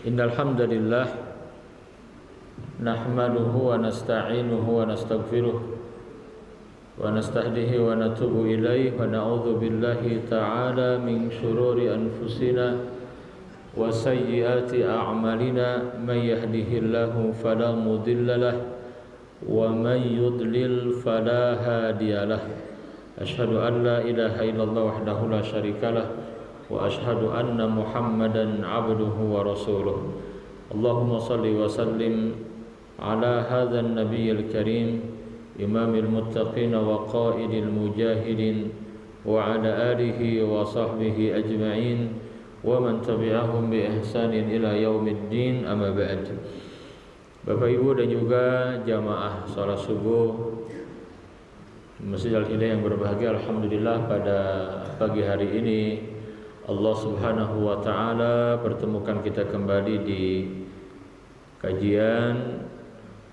Innal hamdalillah nahmaduhu wa nasta'inuhu wa nastaghfiruh wa nastahdihi wa natubu ilaihi wa na'udzu billahi ta'ala min shururi anfusina wa sayyiati a'malina may yahdihillahu fala mudilla lahu wa may yudlil fala hadiyalah. Asyhadu an la ilaha illallah wahdahu la syarikalah wa asyhadu anna Muhammadan abduhu wa rasuluh. Allahumma salli wa sallim ala hadzal nabiyil karim imamil muttaqin wa qaidil mujahidin wa ala alihi wa sahbihi ajma'in wa man tabi'ahum bi ihsanin ila yaumiddin, amma ba'd. Bapak Ibu dan juga jamaah salat subuh Masjid Al-Hidayah yang berbahagia, alhamdulillah pada pagi hari ini Allah Subhanahu wa taala pertemukan kita kembali di kajian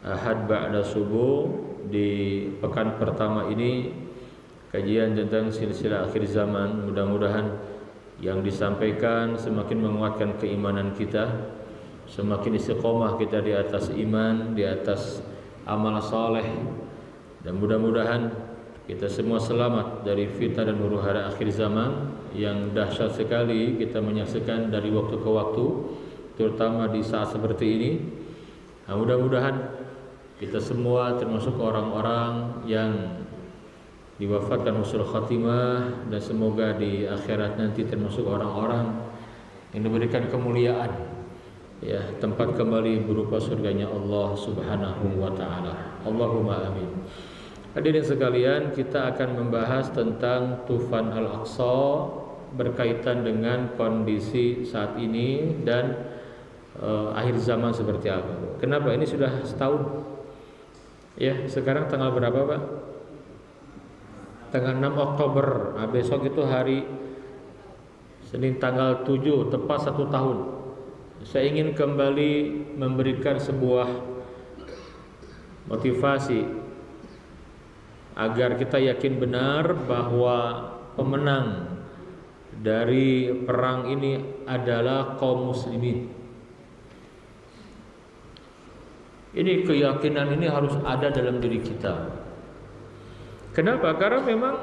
Ahad ba'da subuh di pekan pertama ini, kajian tentang silsilah akhir zaman. Mudah-mudahan yang disampaikan semakin menguatkan keimanan kita, semakin istiqomah kita di atas iman, di atas amal saleh, dan mudah-mudahan kita semua selamat dari fitnah dan huru-hara akhir zaman yang dahsyat sekali kita menyaksikan dari waktu ke waktu, terutama di saat seperti ini. Nah, mudah-mudahan kita semua termasuk orang-orang yang diwafatkan husnul khatimah, dan semoga di akhirat nanti termasuk orang-orang yang diberikan kemuliaan, ya, tempat kembali berupa surganya Allah Subhanahu wa taala. Allahumma amin. Hadirin sekalian, kita akan membahas tentang Tufan Al-Aqsa berkaitan dengan kondisi saat ini dan akhir zaman seperti apa. Kenapa ini sudah setahun? Ya, sekarang tanggal berapa, Pak? Tanggal 6 Oktober. Nah, besok itu hari Senin tanggal 7, tepat 1 tahun. Saya ingin kembali memberikan sebuah motivasi agar kita yakin benar bahwa pemenang dari perang ini adalah kaum muslimin. Ini keyakinan ini harus ada dalam diri kita. Kenapa? Karena memang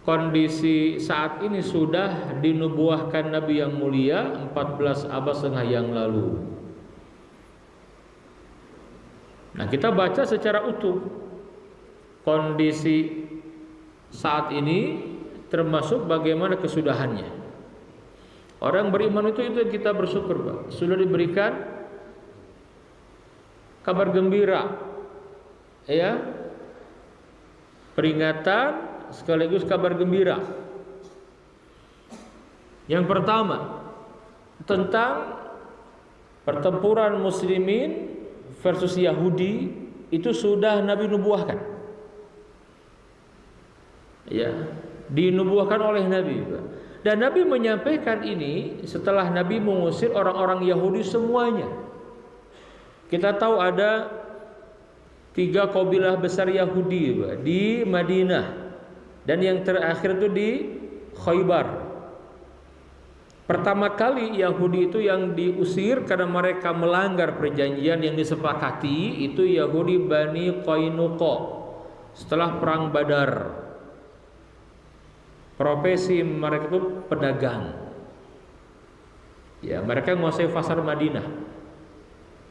kondisi saat ini sudah dinubuahkan Nabi yang mulia 14 abad setengah yang lalu. Nah, kita baca secara utuh kondisi saat ini, termasuk bagaimana kesudahannya. Orang beriman itu yang kita bersyukur, Pak. Sudah diberikan kabar gembira, ya, peringatan sekaligus kabar gembira. Yang pertama tentang pertempuran muslimin versus Yahudi, itu sudah Nabi nubuahkan. Ya, dinubuahkan oleh Nabi. Dan Nabi menyampaikan ini setelah Nabi mengusir orang-orang Yahudi semuanya. Kita tahu ada 3 kabilah besar Yahudi di Madinah, dan yang terakhir itu di Khaybar. Pertama kali Yahudi itu yang diusir karena mereka melanggar perjanjian yang disepakati, itu Yahudi Bani Qainuqa setelah perang Badar. Profesi mereka itu pedagang. Ya, mereka menguasai pasar Madinah.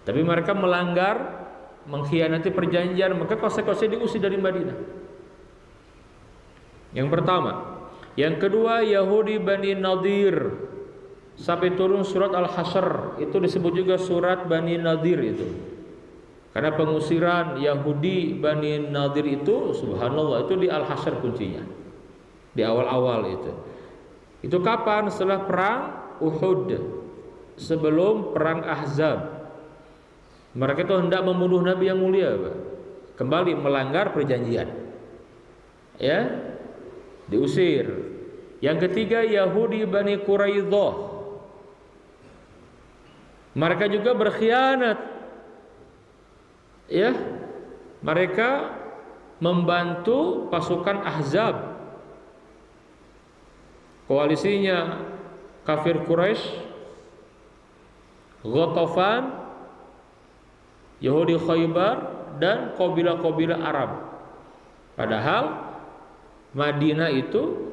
Tapi mereka melanggar, mengkhianati perjanjian, maka konsekuensinya diusir dari Madinah. Yang pertama. Yang kedua, Yahudi Bani Nadir, sampai turun surat Al-Hasyr, itu disebut juga surat Bani Nadir itu. Karena pengusiran Yahudi Bani Nadir itu, subhanallah, itu di Al-Hasyr kuncinya. Di awal-awal itu. Itu kapan? Setelah perang Uhud, sebelum perang Ahzab. Mereka itu hendak membunuh Nabi yang mulia, Pak. Kembali melanggar perjanjian. Ya, diusir. Yang ketiga, Yahudi Bani Quraidah. Mereka juga berkhianat. Ya, mereka membantu pasukan Ahzab, koalisinya kafir Quraisy Ghatafan, Yahudi Khaybar, dan kabilah-kabilah Arab. Padahal Madinah itu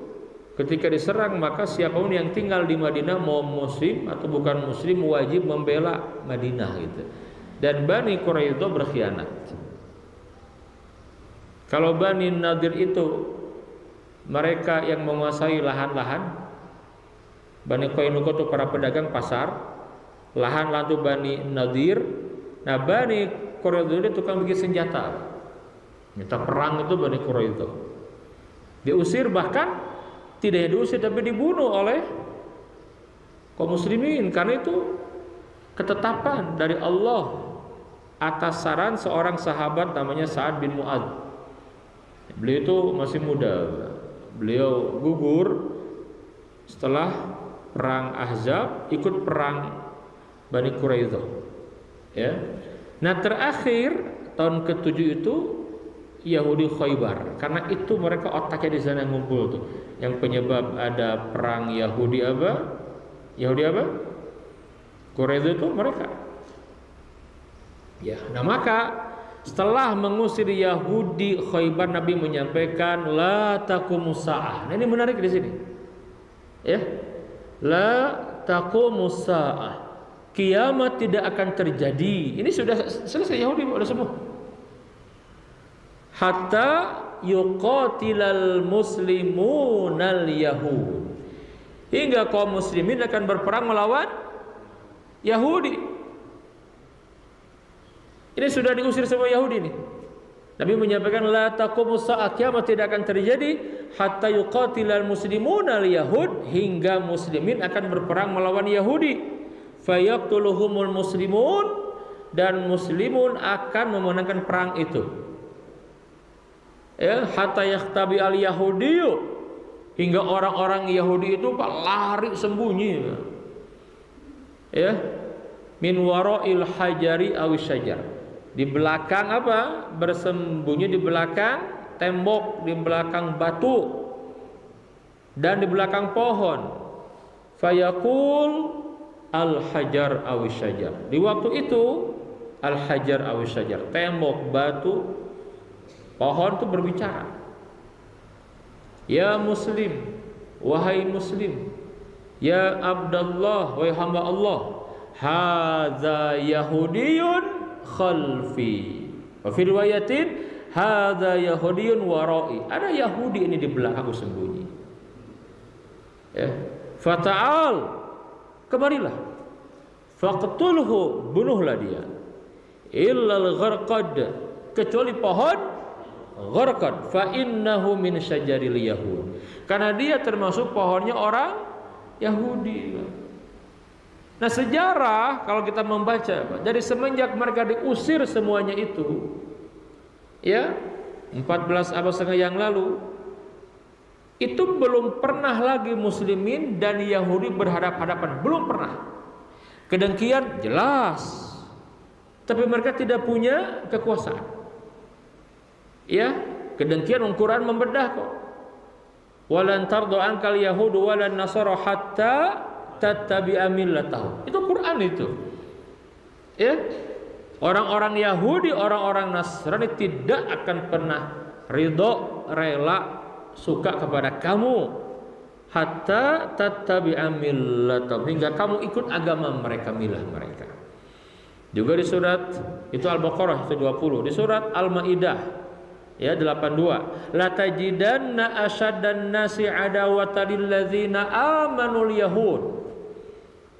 ketika diserang, maka siapapun yang tinggal di Madinah, mau muslim atau bukan muslim, wajib membela Madinah gitu. Dan Bani Quraidah berkhianat. Kalau Bani Nadir itu mereka yang menguasai lahan-lahan, Bani Qainuqa itu para pedagang pasar, lahan-lahan itu Bani Nadir. Nah, Bani Quraidah itu tukang bikin senjata, minta perang itu Bani Quraidah. Diusir, bahkan tidak diusir tapi dibunuh oleh kaum muslimin, karena itu ketetapan dari Allah atas saran seorang sahabat namanya Sa'ad bin Mu'adz. Beliau itu masih muda. Beliau gugur setelah perang Ahzab, ikut perang Bani Quraidah. Ya. Nah, terakhir tahun ke-7 itu Yahudi Khaybar. Karena itu mereka otaknya di sana ngumpul tuh. Yang penyebab ada perang Yahudi apa? Yahudi apa? Quraidah itu mereka. Ya, nah maka setelah mengusir Yahudi Khaybar, Nabi menyampaikan la taqumus saah. Nah, ini menarik di sini. Ya. La taqumus saah. Kiamat tidak akan terjadi. Ini sudah selesai, Yahudi sudah semua. Hatta yuqatilal muslimunal yahud. Hingga kaum muslimin akan berperang melawan Yahudi. Ini sudah diusir semua Yahudi nih. Nabi menyampaikan la taqumus sa'a, kiamat tidak akan terjadi hatta yuqatilal muslimunal yahud, hingga muslimin akan berperang melawan Yahudi. Fayaqtuluhumul muslimun, dan muslimun akan memenangkan perang itu. Ya, hatta yahtabi al yahudiyu, hingga orang-orang Yahudi itu lari sembunyi. Ya, min wara'il hajari awis syajar. Di belakang apa? Bersembunyi di belakang tembok, di belakang batu, dan di belakang pohon. Fayaqul al-hajar awis syajar. Di waktu itu al-hajar awis syajar, tembok, batu, pohon itu berbicara. Ya muslim, wahai muslim, ya abdallah, wahai hamba Allah, hadza yahudiyun khalfi, wa fi riwayatin hadza yahudiyun warai. Ada Yahudi ini di belakangku sembunyi. Ya, fata'al, kemarilah, faqtulhu, bunuhlah dia, illal gharqad, kecuali pohon gharqad, fa innahu min syajaril yahud, karena dia termasuk pohonnya orang Yahudi. Nah, sejarah kalau kita membaca dari semenjak mereka diusir semuanya itu, ya, 14 abad setengah yang lalu, itu belum pernah lagi muslimin dan Yahudi berhadap-hadapan, belum pernah. Kedengkian jelas, tapi mereka tidak punya kekuasaan. Ya, kedengkian Al-Quran membedah kok. Walan tardu ankal yahudu walan nasara hatta tattabi'a millatahum. Itu Quran itu. Ya. Orang-orang Yahudi, orang-orang Nasrani tidak akan pernah ridho, rela, suka kepada kamu hatta tattabi'a millatahum, hingga kamu ikut agama mereka, milah mereka. Juga di surat itu Al-Baqarah itu 20, di surat Al-Maidah ya 82, la tajidanna asyaddan nasi adawatan lil ladzina amanul yahud.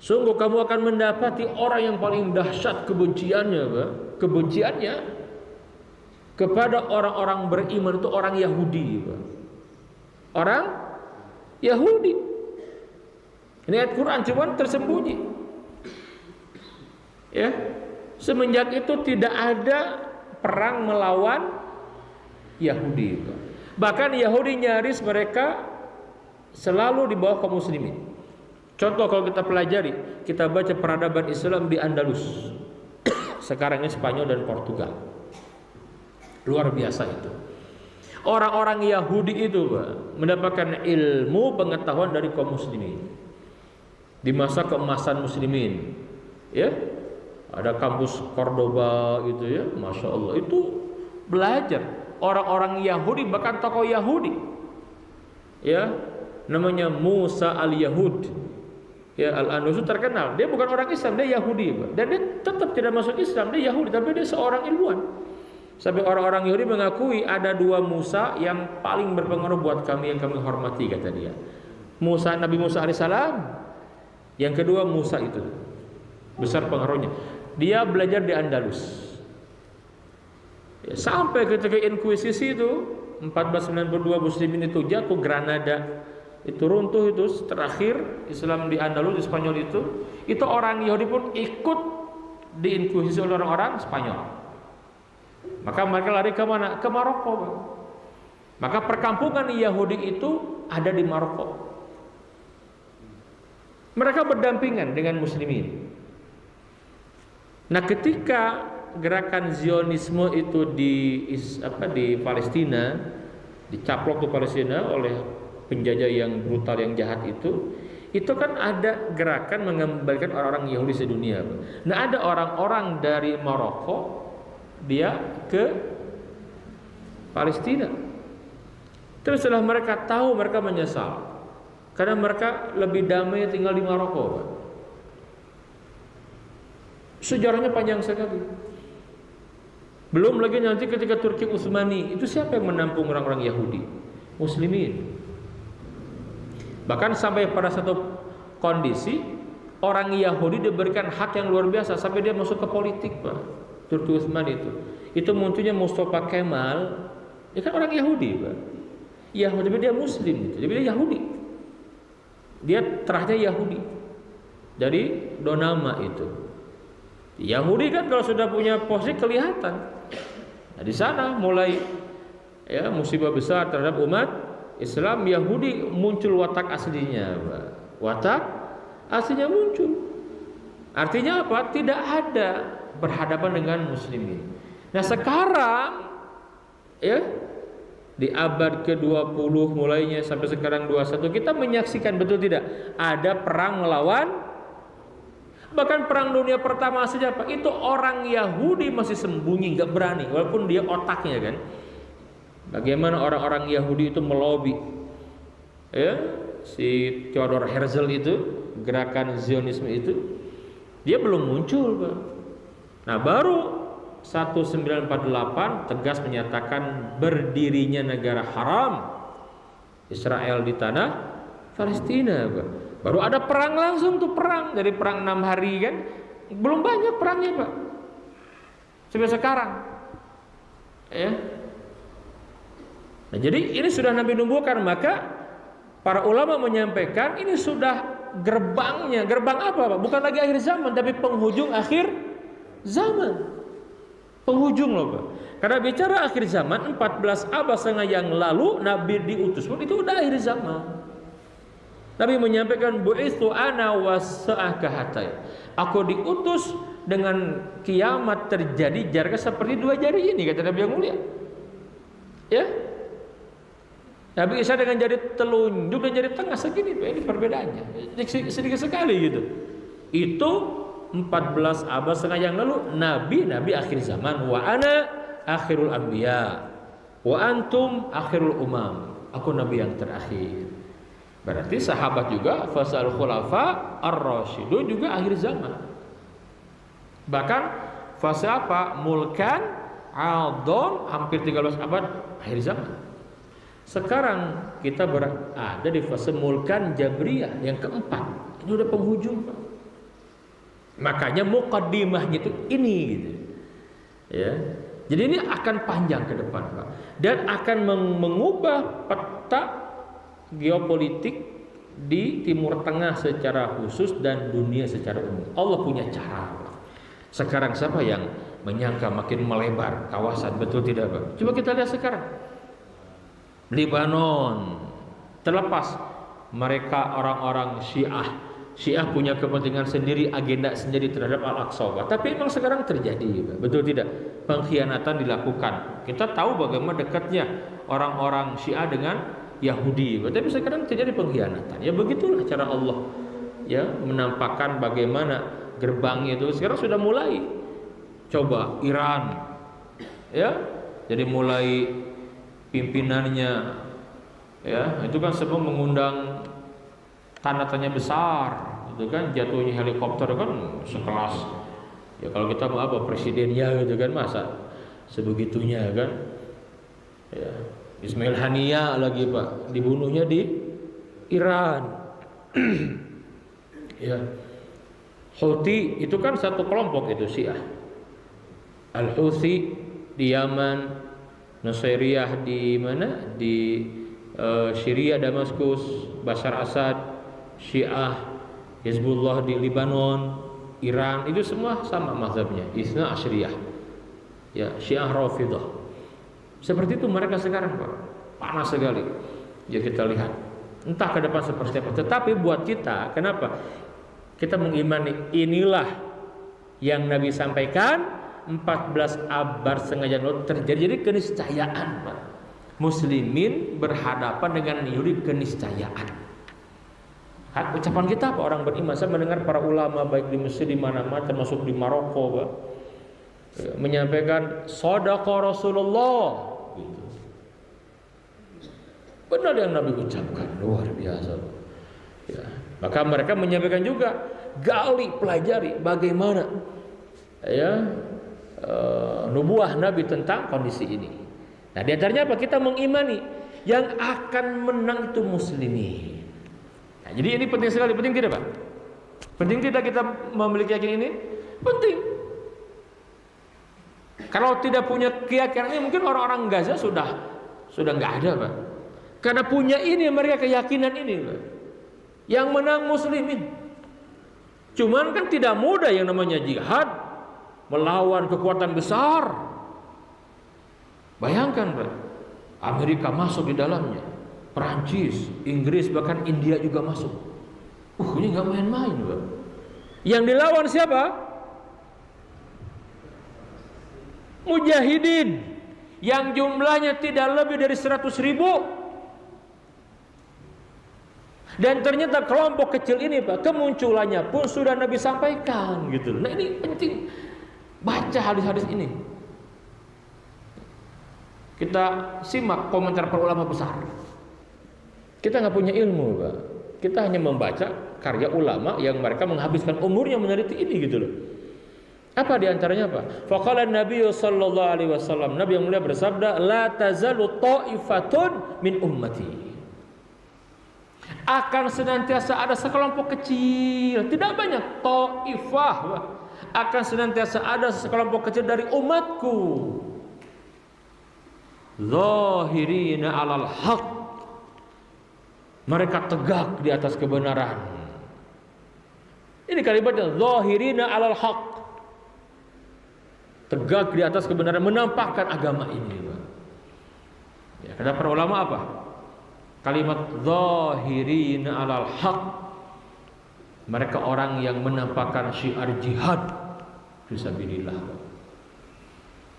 Sungguh kamu akan mendapati orang yang paling dahsyat kebenciannya, kebenciannya kepada orang-orang beriman itu orang Yahudi, orang Yahudi. Ini ayat Quran cuman tersembunyi. Ya, semenjak itu tidak ada perang melawan Yahudi. Bahkan Yahudi nyaris mereka selalu di bawah kaum muslimin. Contoh kalau kita pelajari, kita baca peradaban Islam di Andalus. Sekarang ini Spanyol dan Portugal. Luar biasa itu. Orang-orang Yahudi itu mendapatkan ilmu pengetahuan dari kaum muslimin. Di masa keemasan muslimin, Ya, ada kampus Cordoba gitu ya, masya Allah, itu belajar orang-orang Yahudi, bahkan tokoh Yahudi, ya, namanya Musa al-Yahud, ya, al-Andalus terkenal. Dia bukan orang Islam, dia Yahudi, dan dia tetap tidak masuk Islam, dia Yahudi, tapi dia seorang ilmuwan. Sampai orang-orang Yahudi mengakui ada dua Musa yang paling berpengaruh buat kami, yang kami hormati, kata dia. Musa, Nabi Musa alaihissalam, yang kedua Musa itu besar pengaruhnya. Dia belajar di Andalus, ya, sampai ketika Inkuisisi itu 1492 Muslimin itu jatuh, Granada itu runtuh, itu terakhir Islam di Andalus, di Spanyol itu orang Yahudi pun ikut diinkuisisi oleh orang-orang Spanyol. Maka mereka lari ke mana? Ke Maroko. Maka perkampungan Yahudi itu ada di Maroko. Mereka berdampingan dengan Muslimin. Nah, ketika gerakan Zionisme itu di Palestina, dicaplok ke Palestina oleh penjajah yang brutal, yang jahat itu kan ada gerakan mengembalikan orang-orang Yahudi sedunia. Nah, ada orang-orang dari Maroko dia ke Palestina. Terus setelah mereka tahu, mereka menyesal karena mereka lebih damai tinggal di Maroko. Sejarahnya panjang sekali. Belum lagi nanti ketika Turki Utsmani, itu siapa yang menampung orang-orang Yahudi? Muslimin. Bahkan sampai pada satu kondisi orang Yahudi diberikan hak yang luar biasa sampai dia masuk ke politik, Pak. Turki Utsmani itu munculnya Mustafa Kemal, dia kan orang Yahudi, Pak. Yahudi, tapi dia Muslim gitu. Jadi dia Yahudi. Dia terahnya Yahudi. Dari Donama itu. Yahudi kan kalau sudah punya posisi kelihatan. Nah, di sana mulai ya musibah besar terhadap umat Islam. Yahudi muncul watak aslinya, Pak. Watak aslinya muncul. Artinya apa? Tidak ada berhadapan dengan muslimin. Nah, sekarang ya di abad ke-20 mulainya sampai sekarang 21 kita menyaksikan, betul tidak? Ada perang melawan. Bahkan perang dunia pertama saja, Pak, itu orang Yahudi masih sembunyi, nggak berani, walaupun dia otaknya kan. Bagaimana orang-orang Yahudi itu melobi, ya, si Theodor Herzl itu, gerakan Zionisme itu, dia belum muncul, Pak. Nah, baru 1948 tegas menyatakan berdirinya negara haram Israel di tanah Palestina, Pak. Baru ada perang langsung tuh, perang dari perang 6 hari kan, belum banyak perangnya, Pak, sampai sekarang ya. Nah, jadi ini sudah Nabi nubuhkan, maka para ulama menyampaikan ini sudah gerbangnya. Gerbang apa, Pak? Bukan lagi akhir zaman, tapi penghujung akhir zaman. Penghujung loh, Pak. Karena bicara akhir zaman 14 abad setengah yang lalu Nabi diutus pun itu udah akhir zaman. Nabi menyampaikan bu'itsu ana wasa'ah kahatai. Aku diutus dengan kiamat terjadi jaraknya seperti dua jari ini, kata Nabi yang mulia. Ya. Nabi Isa dengan jari telunjuk dan jari tengah segini, ini perbedaannya. Sedikit sekali gitu. Itu 14 abad setengah yang lalu Nabi akhir zaman. Wa ana akhirul anbiya wa antum akhirul umam. Aku Nabi yang terakhir. Berarti sahabat juga fasal khulafa ar-rasyidun juga akhir zaman. Bahkan fase apa? Mulkan adon hampir 13 abad akhir zaman. Sekarang kita berada di fase mulkan jabriyah yang keempat. Ini udah penghujung, Pak. Makanya muqaddimahnya itu ini gitu. Ya. Jadi ini akan panjang ke depan, Pak. Dan akan mengubah peta geopolitik di Timur Tengah secara khusus dan dunia secara umum. Allah punya cara, Pak. Sekarang siapa yang menyangka makin melebar kawasan, betul tidak, Pak? Coba kita lihat sekarang. Lebanon, terlepas mereka orang-orang Syiah punya kepentingan sendiri, agenda sendiri terhadap Al-Aqsa. Tapi memang sekarang terjadi, betul tidak? Pengkhianatan dilakukan. Kita tahu bagaimana dekatnya orang-orang Syiah dengan Yahudi. Tapi sekarang terjadi pengkhianatan. Ya begitulah cara Allah ya menampakkan bagaimana gerbangnya itu. Sekarang sudah mulai. Coba Iran, ya, jadi mulai pimpinannya, ya, itu kan semua mengundang tanda tanya besar, itu kan jatuhnya helikopter kan sekelas, ya kalau kita mau apa presidennya gitu kan, masa sebegitunya kan, ya. Ismail Haniya lagi Pak, dibunuhnya di Iran. Ya. Houthi itu kan satu kelompok itu Syiah. Al-Houthi di Yaman, Nusairiyah di mana? Di Syria, Damaskus, Bashar Assad, Syiah, Hizbullah di Lebanon, Iran, itu semua sama mazhabnya, Isna Asyriyah. Ya, Syiah Rafidah. Seperti itu mereka sekarang Pak, panas sekali. Ya kita lihat, entah ke depan seperti apa. Tetapi buat kita, kenapa? Kita mengimani inilah yang Nabi sampaikan, 14 Abar sengaja terjadi. Jadi keniscayaan Pak. Muslimin berhadapan dengan Yahudi, keniscayaan. Ucapan kita apa orang beriman? Saya mendengar para ulama baik di Mesir di mana-mana, termasuk di Maroko Pak, menyampaikan shadaqa Rasulullah. Gitu. Benar yang Nabi ucapkan, luar biasa. Ya. Maka mereka menyampaikan juga, gali, pelajari bagaimana ya nubuah Nabi tentang kondisi ini. Nah, di antaranya apa? Kita mengimani yang akan menang itu muslimin. Nah, jadi ini penting sekali, penting tidak Pak? Penting tidak kita memiliki keyakinan ini? Penting. Kalau tidak punya keyakinan ini, mungkin orang-orang Gaza sudah nggak ada Pak. Karena punya ini mereka keyakinan ini Pak. Yang menang muslimin. Cuman kan tidak mudah yang namanya jihad melawan kekuatan besar. Bayangkan Pak, Amerika masuk di dalamnya, Perancis, Inggris, bahkan India juga masuk. Ini nggak main-main Pak. Yang dilawan siapa? Mujahidin yang jumlahnya tidak lebih dari 100.000. Dan ternyata kelompok kecil ini Pak, kemunculannya pun sudah Nabi sampaikan gitu. Nah ini penting, baca hadis-hadis ini. Kita simak komentar para ulama besar. Kita nggak punya ilmu Pak. Kita hanya membaca karya ulama yang mereka menghabiskan umurnya meneliti ini gitu loh. Apa diantaranya Pak? Faqala Nabi sallallahu alaihi wasallam, Nabi yang mulia bersabda, la tazalu ta'ifatun min ummati. Akan senantiasa ada sekelompok kecil, tidak banyak, ta'ifah, akan senantiasa ada sekelompok kecil dari umatku, zahirina 'alal haq, mereka tegak di atas kebenaran. Ini kalimatnya, zahirina 'alal haq, tegak di atas kebenaran, menampakkan agama ini. Ya, kata para ulama apa? Kalimat zahirina 'alal haq, mereka orang yang menampakkan syiar jihad fisabilillah.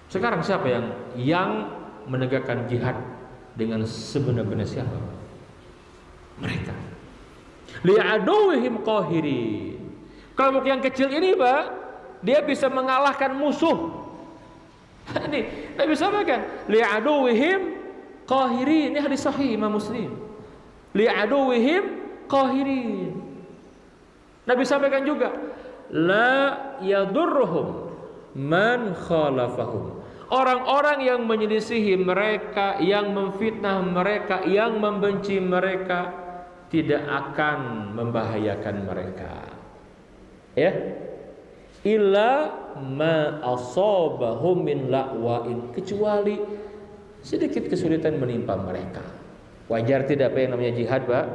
Sekarang siapa yang menegakkan jihad dengan sebenar-benar siapa? Mereka. Li'aduwihim qahirin. Kelompok yang kecil ini Pak, dia bisa mengalahkan musuh. Ini Nabi sampaikan, li'aduwihim qahirin. Ini hadis sahih Imam Muslim. Li'aduwihim qahirin. Nabi sampaikan juga, la yadurruhum man khalafahum. Orang-orang yang menyelisihi mereka, yang memfitnah mereka, yang membenci mereka, tidak akan membahayakan mereka. Ya. Illa ma asabahum min la'wain, kecuali sedikit kesulitan menimpa mereka. Wajar tidak apa yang namanya jihad Pak?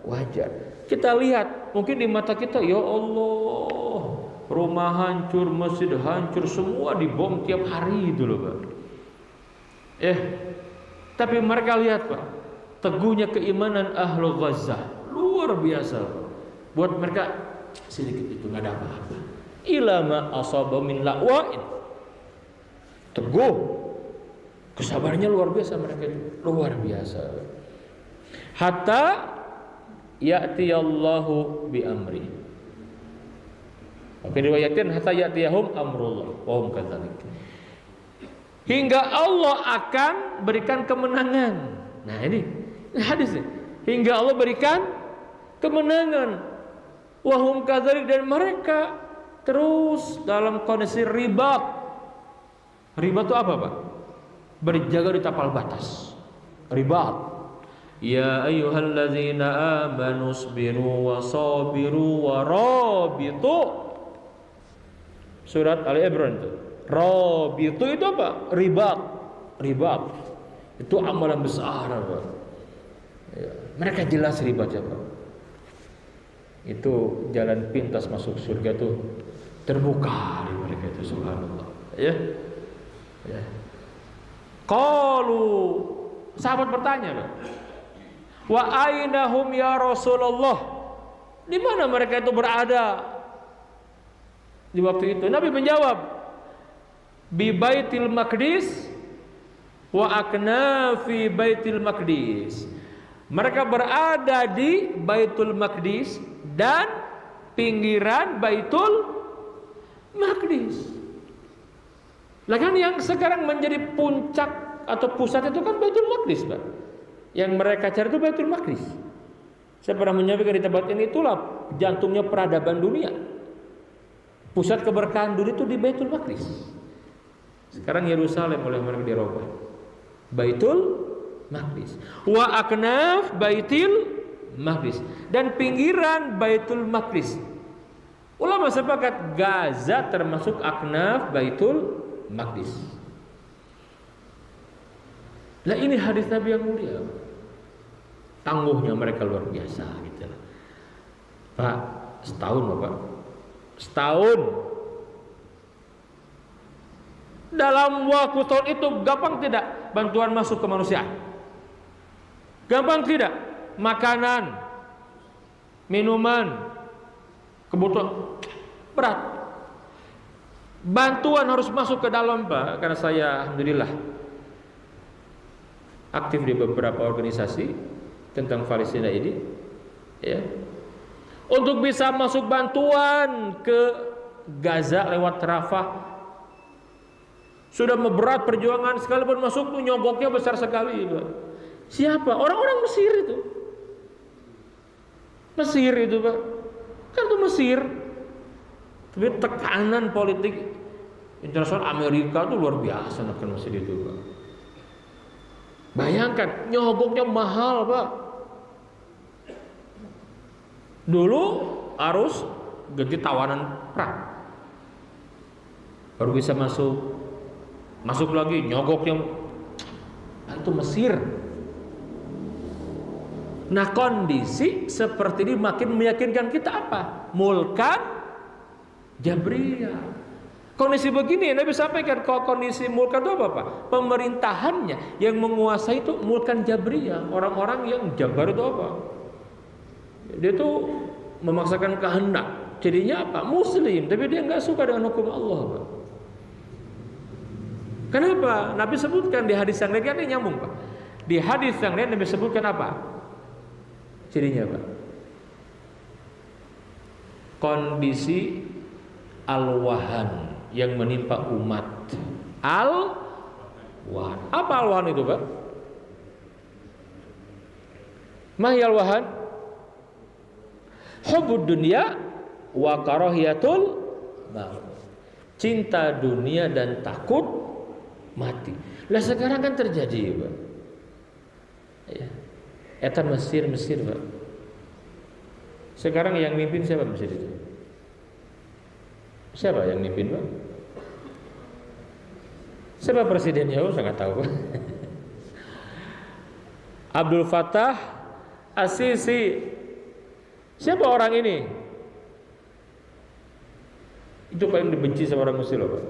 Wajar. Kita lihat, mungkin di mata kita, ya Allah, rumah hancur, masjid hancur, semua dibom tiap hari itu loh Pak. Tapi mereka lihat Pak, teguhnya keimanan ahlu Gaza luar biasa Pak. Buat mereka sedikit itu nggak ada apa-apa. Ilama asaba min la'wain, teguh, kesabarannya luar biasa mereka itu, luar biasa. Hatta ya'tiyallahu bi amri, Tapi riwayatin hatta ya'tiyahum amrullah wa hum kadzalik. Hingga Allah akan berikan kemenangan. Nah, ini hadis nih. Hingga Allah berikan kemenangan. Wa hum kadzalik, dan mereka terus dalam kondisi ribat. Ribat itu apa, Pak? Berjaga di tapal batas. Ribat. Ya ayyuhalladzina amanu sabiru wa sabiru wa rabitu. Surat Ali Imran itu. Rabitu itu apa? Ribat. Ribat. Itu amalan besar, Pak. Ya, mereka jelas ribatnya, Pak. Itu jalan pintas masuk surga itu terbuka di mereka itu, subhanallah. Ya. Ya. Qalu, sahabat bertanya, Pak. Wa ainahum ya Rasulullah? Di mana mereka itu berada di waktu itu? Nabi menjawab, bi Baitil Maqdis wa aknafi Baitil Maqdis. Mereka berada di Baitul Maqdis dan pinggiran Baitul Maqdis. Lah kan yang sekarang menjadi puncak atau pusat itu kan Baitul Maqdis, Pak. Yang mereka cari itu Baitul Maqdis. Saya pernah menyampaikan di tempat ini, itulah jantungnya peradaban dunia. Pusat keberkahan dunia itu di Baitul Maqdis. Sekarang Yerusalem oleh mereka dirubah Baitul Maqdis. Wa aknaf Baitul Maqdis, dan pinggiran Baitul Maqdis. Ulama sepakat Gaza termasuk aknaf Baitul Maqdis. Nah, ini hadis Nabi yang mulia. Tangguhnya mereka luar biasa gitu. Pak, setahun Bapak. Setahun. Dalam waktu tahun itu gampang tidak bantuan masuk ke manusia? Gampang tidak? Makanan, minuman, kebutuhan berat. Bantuan harus masuk ke dalam, Pak. Karena saya alhamdulillah aktif di beberapa organisasi tentang Palestina ini, ya. Untuk bisa masuk bantuan ke Gaza lewat Rafah sudah berat perjuangan, sekalipun masuk tuh nyogoknya besar sekali, Pak. Siapa? Orang-orang Mesir itu. Mesir itu, Pak. Kan itu Mesir. Tapi tekanan politik internasional Amerika itu luar biasa nak Mesir itu, Pak. Bayangkan, nyogoknya mahal, Pak. Dulu harus ganti tawanan perang baru bisa masuk. Masuk lagi nyogoknya. Nah, itu Mesir. Nah, kondisi seperti ini makin meyakinkan kita apa? Mulkan Jabriyah. Kondisi begini Nabi sampaikan, kalau kondisi mulkan itu apa, Pak? Pemerintahannya yang menguasai itu mulkan Jabriyah. Orang-orang yang Jabar itu apa? Dia itu memaksakan kehendak. Jadinya apa? Muslim, tapi dia nggak suka dengan hukum Allah, Pak. Kenapa? Nabi sebutkan di hadis yang lain, kan ini nyambung, Pak. Di hadis yang lain Nabi sebutkan apa? Cirinya, Pak. Kondisi al-wahan yang menimpa umat. Al-wahan. Apa al-wahan itu, Pak? Mahyal wahan? Hubbud dunya wa karahiyatul maut. Cinta dunia dan takut mati. Lah sekarang kan terjadi, Pak. Ya. Eta Mesir, Pak. Sekarang yang mimpin siapa Mesir itu? Siapa yang mimpin, Pak? Siapa presidennya? Oh, saya nggak tahu, Pak. Abdul Fattah As-Sisi. Siapa orang ini? Itu paling dibenci sama orang Mesir, loh, Pak.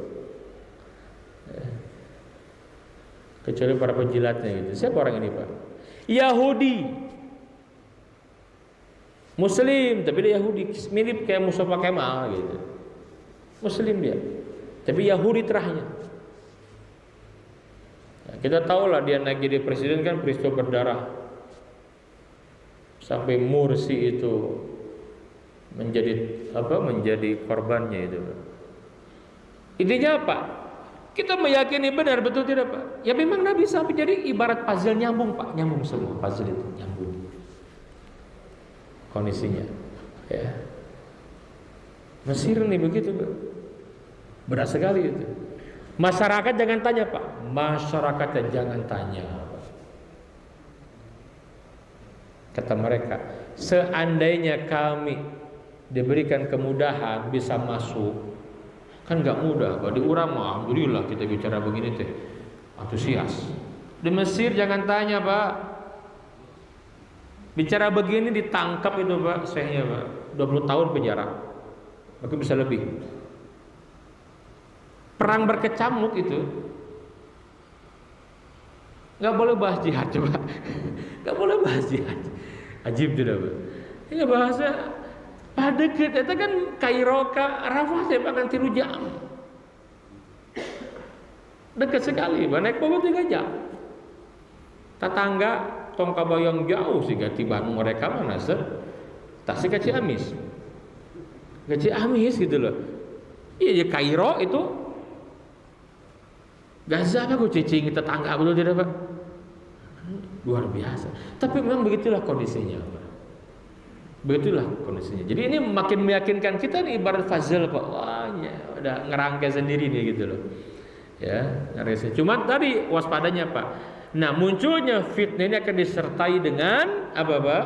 Kecuali para penjilatnya gitu. Siapa orang ini, Pak? Yahudi. Muslim, tapi dia Yahudi, mirip kayak Mustafa Kemal gitu. Muslim dia, tapi Yahudi terahnya. Nah, kita tahu lah dia naik jadi presiden kan peristiwa berdarah. Sampai Mursi itu menjadi korbannya itu. Intinya apa? Kita meyakini benar, betul tidak Pak? Ya memang Nabi sampai jadi ibarat puzzle nyambung Pak, nyambung semua puzzle itu nyambung kondisinya. Ya. Mesir nih begitu Pak, berat sekali itu. Masyarakat jangan tanya Pak, masyarakat jangan tanya. Kata mereka, seandainya kami diberikan kemudahan bisa masuk. Kan nggak mudah, Pak. Di Urang alhamdulillah kita bicara begini teh antusias. Di Mesir jangan tanya Pak, bicara begini ditangkap itu Pak, syekhnya Pak, 20 tahun penjara, mungkin bisa lebih. Perang berkecamuk itu nggak boleh bahas jihad coba, nggak boleh bahas jihad. Ajib tidak Pak? Ini bahasa pada kita itu kan Kairo ke Rafah saya akan 3 jam. Dekat sekali, naik mobil 3 jam. Tetangga tong kabayang jauh sih ganti Bandung mereka mana sih? Tasik ke Ciamis. Ke Ciamis gitu loh. Iya Kairo itu Gaza apa gue cicing tetangga betul tidak Pak? Luar biasa. Tapi memang begitulah kondisinya Pak. Begitulah kondisinya. Jadi ini makin meyakinkan kita nih ibarat puzzle Pak. Wah, ya, udah ngerangkai sendiri nih gitu loh. Ya, ngerangkai. Cuma tadi waspadanya Pak. Nah, munculnya fitnah ini akan disertai dengan apa Pak?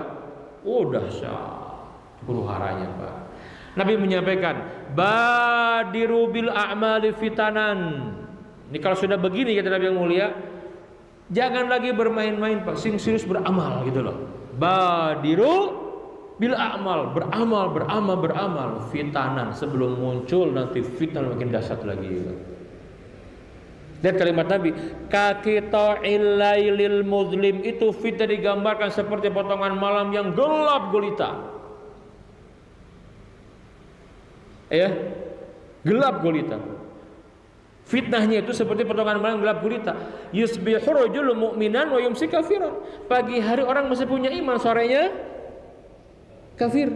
Oh, dahsyat. Huru-haranya Pak. Nabi menyampaikan, "Badiru bil a'mali fitanan." Ini kalau sudah begini kata Nabi yang mulia, jangan lagi bermain-main Pak, serius beramal gitu loh. Badiru bil a'mal, beramal fitanan, sebelum muncul nanti fitnah makin dahsyat lagi. Dan kalimat Nabi, kaqita'il lailil muzlim, itu fitnah digambarkan seperti potongan malam yang gelap gulita. Ya, gelap gulita. Fitnahnya itu seperti potongan malam gelap gulita. Yusbihu rajulun mu'minan wa yumsi kafiran. Pagi hari orang masih punya iman, sorenya kafir.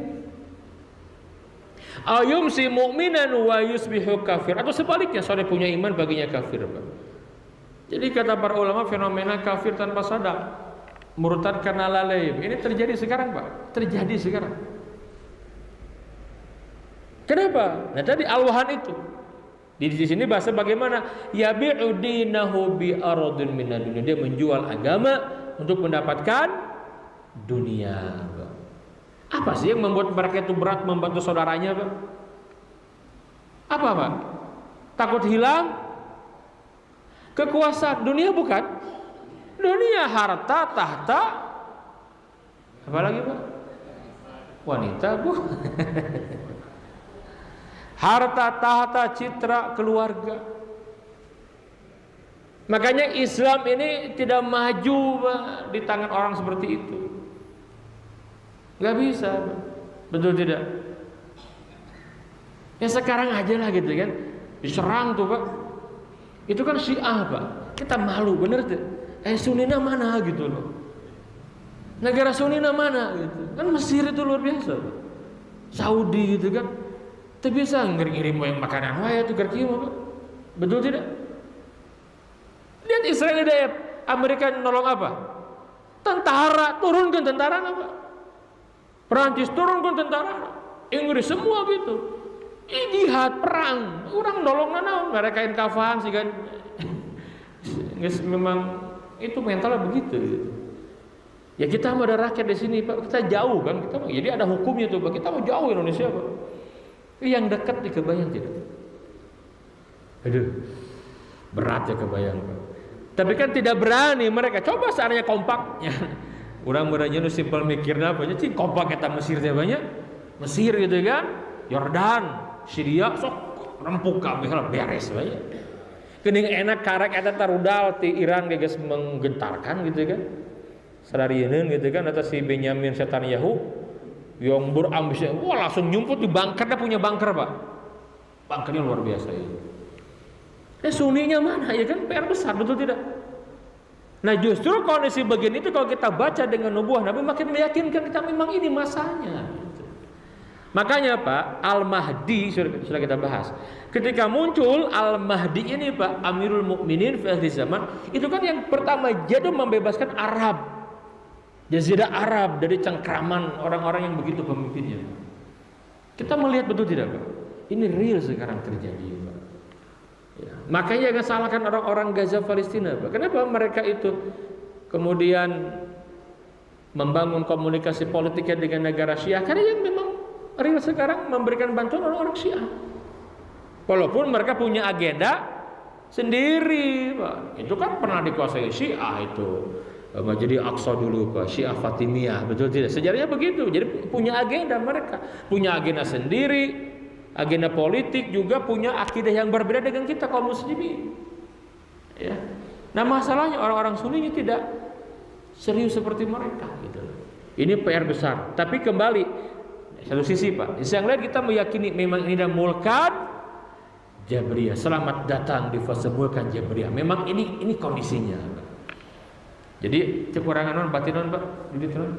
Ayumsi mu'minan wa yusbihu kafir, atau sebaliknya, sore punya iman baginya kafir Pak. Jadi kata para ulama, fenomena kafir tanpa sadar, murtad karena lalai, ini terjadi sekarang Pak, terjadi sekarang. Kenapa? Nah tadi al-wahan itu di sini bahasa bagaimana? Yabi'u dinahu bi aradin minad dunya, dia menjual agama untuk mendapatkan dunia Pak. Apa sih yang membuat mereka itu berat membantu saudaranya Pak? Apa Pak? Takut hilang kekuasaan dunia bukan? Dunia, harta, tahta, apa lagi Pak? Wanita Bu. Harta, tahta, citra, keluarga. Makanya Islam ini tidak maju Pak di tangan orang seperti itu. Gak bisa, betul tidak? Ya sekarang aja lah gitu kan, diserang tuh Pak. Itu kan Syiah Pak. Kita malu bener tuh. Sunnina mana gitu loh. Negara Sunnina mana gitu. Kan Mesir itu luar biasa Pak. Saudi gitu kan. Itu bisa ngirim yang makanan waya tuh kerkimo Pak. Betul tidak? Lihat Israel di Amerika nolong apa? Tentara, turunkan tentara apa? Perancis turunkan tentara, Inggris semua gitu. Jihad, perang, orang nolong naon, mereka yang kafan sih kan. Memang itu mentalnya begitu. Gitu. Ya kita mau ada rakyat di sini Pak, kita jauh kan, kita jadi ada hukumnya tuh Pak. Kita mau jauh Indonesia Pak. Yang dekat dikebayang tidak? Aduh, berat ya kebayang Pak. Tapi kan tidak berani mereka. Coba seandainya kompaknya. Orang-orangnya nu simpel mikirnya apa sih kompak kita Mesir teh banyak. Mesir gitu kan, Yordan, Syria sok rempuk kabeh lah beres bae. Geuning enak karek eta tarudal ti Iran geus menggentarkan gitu kan. Sadarieun gitu kan eta si Benyamin Netanyahu yang berambisi, wah langsung nyumput di bunker, dia punya bunker Pak. Bunkernya luar biasa ya. Sunninya mana ya kan PR besar betul tidak? Nah justru kondisi begini itu kalau kita baca dengan nubuah Nabi makin meyakinkan kita memang ini masanya gitu. Makanya Pak, Al-Mahdi sudah kita bahas. Ketika muncul Al-Mahdi ini Pak, Amirul Mukminin fi akhir zaman, itu kan yang pertama jadi membebaskan Arab, Jazirah Arab dari cengkraman orang-orang yang begitu pemimpinnya. Kita melihat betul tidak Pak? Ini real sekarang terjadi Pak. Ya. Makanya jangan salahkan orang-orang Gaza Palestina Pak. Kenapa mereka itu kemudian membangun komunikasi politiknya dengan negara Syiah? Karena yang memang real sekarang memberikan bantuan orang-orang Syiah. Walaupun mereka punya agenda sendiri, Pak. Itu kan pernah dikuasai Syiah itu. Jadi Aqsa dulu, Pak. Syiah Fatimiyah, betul tidak? Sejarahnya begitu. Jadi punya agenda mereka, punya agenda sendiri, agenda politik juga punya akidah yang berbeda dengan kita kaum muslimin. Ya. Nah, masalahnya orang-orang Sunni tidak serius seperti mereka gitu. Ini PR besar. Tapi kembali satu sisi Pak, di sisi yang lain kita meyakini memang ini adalah mulkan Jabriyah. Selamat datang di fase mulkan Jabriyah. Memang ini kondisinya Pak. Jadi kekurangan non batinon Pak, gitu non,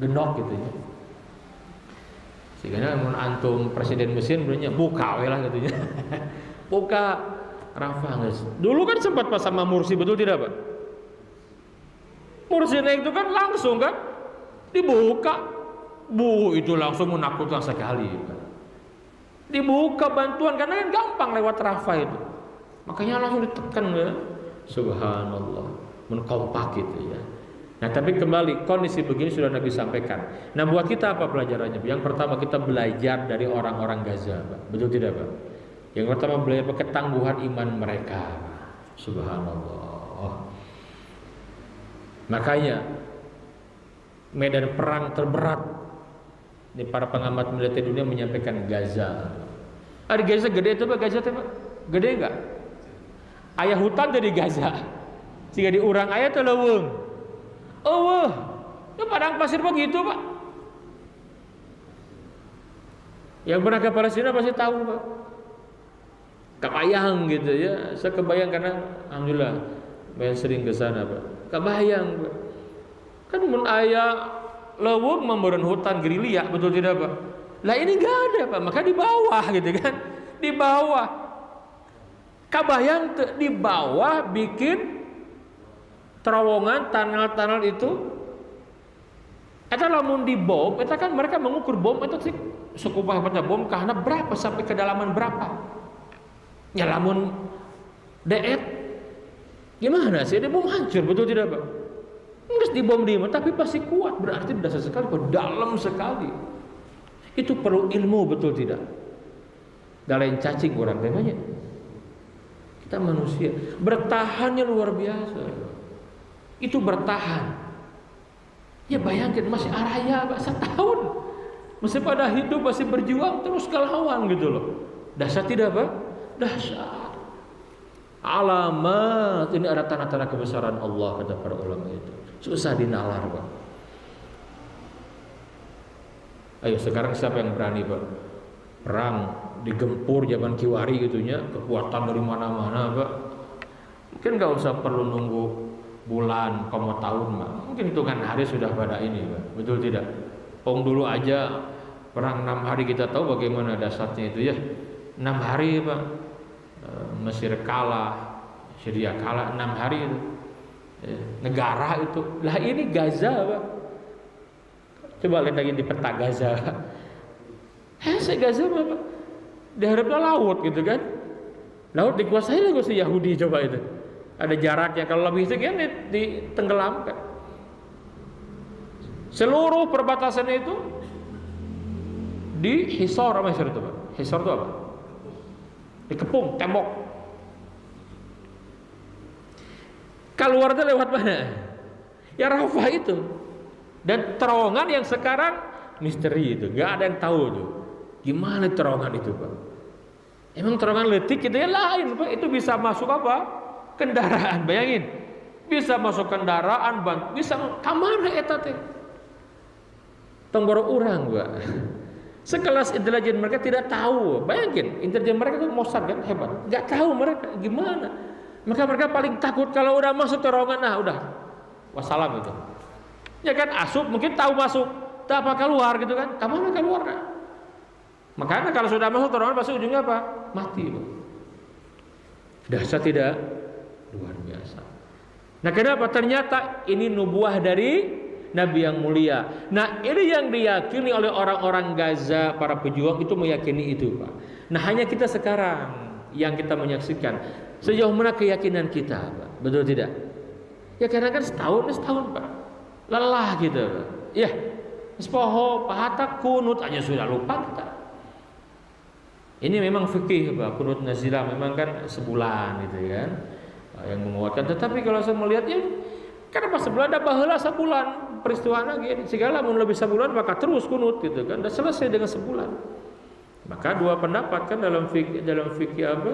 genok gitu ya. Sehingga mun antum presiden Mesir sebenarnya buka we lah gitu ya. Buka Rafah guys. Dulu kan sempat pas sama Mursi, betul tidak Pak? Mursi naik itu kan langsung kan dibuka. Itu langsung menakutkan sekali. Dibuka bantuan karena kan gampang lewat Rafah itu. Makanya langsung ditekan ya. Subhanallah, menkompak gitu ya. Nah, tapi kembali kondisi begini sudah Nabi sampaikan. Nah, buat kita apa pelajarannya? Yang pertama kita belajar dari orang-orang Gaza, Pak. Betul tidak, Pak? Yang pertama belajar ketangguhan iman mereka. Subhanallah. Makanya medan perang terberat. Ini para pengamat militer dunia menyampaikan Gaza. Di Gaza gede itu Pak, Gaza itu Pak? Gede enggak? Ayah hutan dari Gaza. Jika diurang ayah itu leweng. Oh, itu padang pasir begitu Pak. Yang pernah ke Palestina pasti tahu Pak. Kebayang gitu ya. Saya kebayang karena alhamdulillah saya sering ke sana Pak. Kebayang Pak. Kan mun ayah leweng memberen hutan gerilya, betul tidak Pak? Lah ini enggak ada Pak, maka di bawah gitu kan. Di bawah. Kabayang di bawah bikin terowongan tunnel-tunnel itu. Eta lamun dibom, eta kan mereka mengukur bom itu sih sekupah pada bom karena berapa sampai kedalaman berapa. Ya lamun deet gimana sih? Dia bom hancur, betul tidak Pak? Nggak dibom dia, tapi pasti kuat. Berarti dasar sekali, dalam sekali. Itu perlu ilmu, betul tidak? Dalain cacing orang temanya. Kita manusia bertahannya luar biasa. Itu bertahan. Ya bayangkan masih araya Pak, setahun masih pada hidup, masih berjuang terus ngelawan gitu loh. Dahsyat tidak Pak? Dahsyat. Alamat ini ada tanda-tanda kebesaran Allah kata para ulama itu. Susah dinalar Pak. Ayo sekarang siapa yang berani Pak? Perang digempur zaman Kiwari gitunya, kekuatan dari mana-mana Pak. Mungkin nggak usah perlu nunggu bulan, tahun Pak. Mungkin hitungan hari sudah pada ini Pak. Betul tidak? Pong dulu aja perang 6 hari kita tahu bagaimana dasarnya itu ya. 6 hari Pak. Mesir kalah, Syria kalah 6 hari itu. Negara itu. Lah ini Gaza Pak. Coba lihat lagi di peta Gaza. Gaza Pak. Diharapkan laut gitu kan. Laut dikuasai oleh Yahudi coba itu. Ada jaraknya, kalau lebih itu kan ditenggelamkan. Seluruh perbatasannya itu di hisor apa hisor itu Pak? Hisor itu apa? Dikepung tembok. Keluarnya lewat mana? Ya Rafah itu. Dan terowongan yang sekarang misteri itu, nggak ada yang tahu tuh. Gimana terowongan itu Pak? Emang terowongan letik itu ya lain Pak. Itu bisa masuk apa? Kendaraan, bayangin. Bisa masuk kendaraan, bisa kamana eta teh? Tongboro urang Pak. Sekelas intelijen mereka tidak tahu. Bayangin, intelijen mereka itu Mossad kan hebat. Enggak tahu mereka gimana. Maka mereka paling takut kalau udah masuk terowongan, nah udah wassalam itu. Ya kan asup mungkin tahu masuk, tak apa keluar gitu kan. Kemana keluar? Makanya kalau sudah masuk terowongan pasti ujungnya apa? Mati. Dahsyat tidak? Luar biasa. Nah, kenapa? Ternyata ini nubuah dari Nabi yang mulia. Nah, ini yang diyakini oleh orang-orang Gaza, para pejuang itu meyakini itu, Pak. Nah, hanya kita sekarang yang kita menyaksikan. Sejauh mana keyakinan kita, Pak? Betul tidak? Ya karena kan setahun, Pak. Lelah gitu, Pak. Ya, sepoho, pahata, kunut aja sudah lupa kita. Ini memang fikih, Pak. Kunut nazilah memang kan sebulan gitu kan. Yang menguatkan. Tetapi kalau saya melihat ya kenapa sebulan ada baheula sebulan peristiwa lagi segala mun lebih sebulan maka terus kunut gitu kan. Sudah selesai dengan sebulan. Maka dua pendapat kan dalam fikih apa?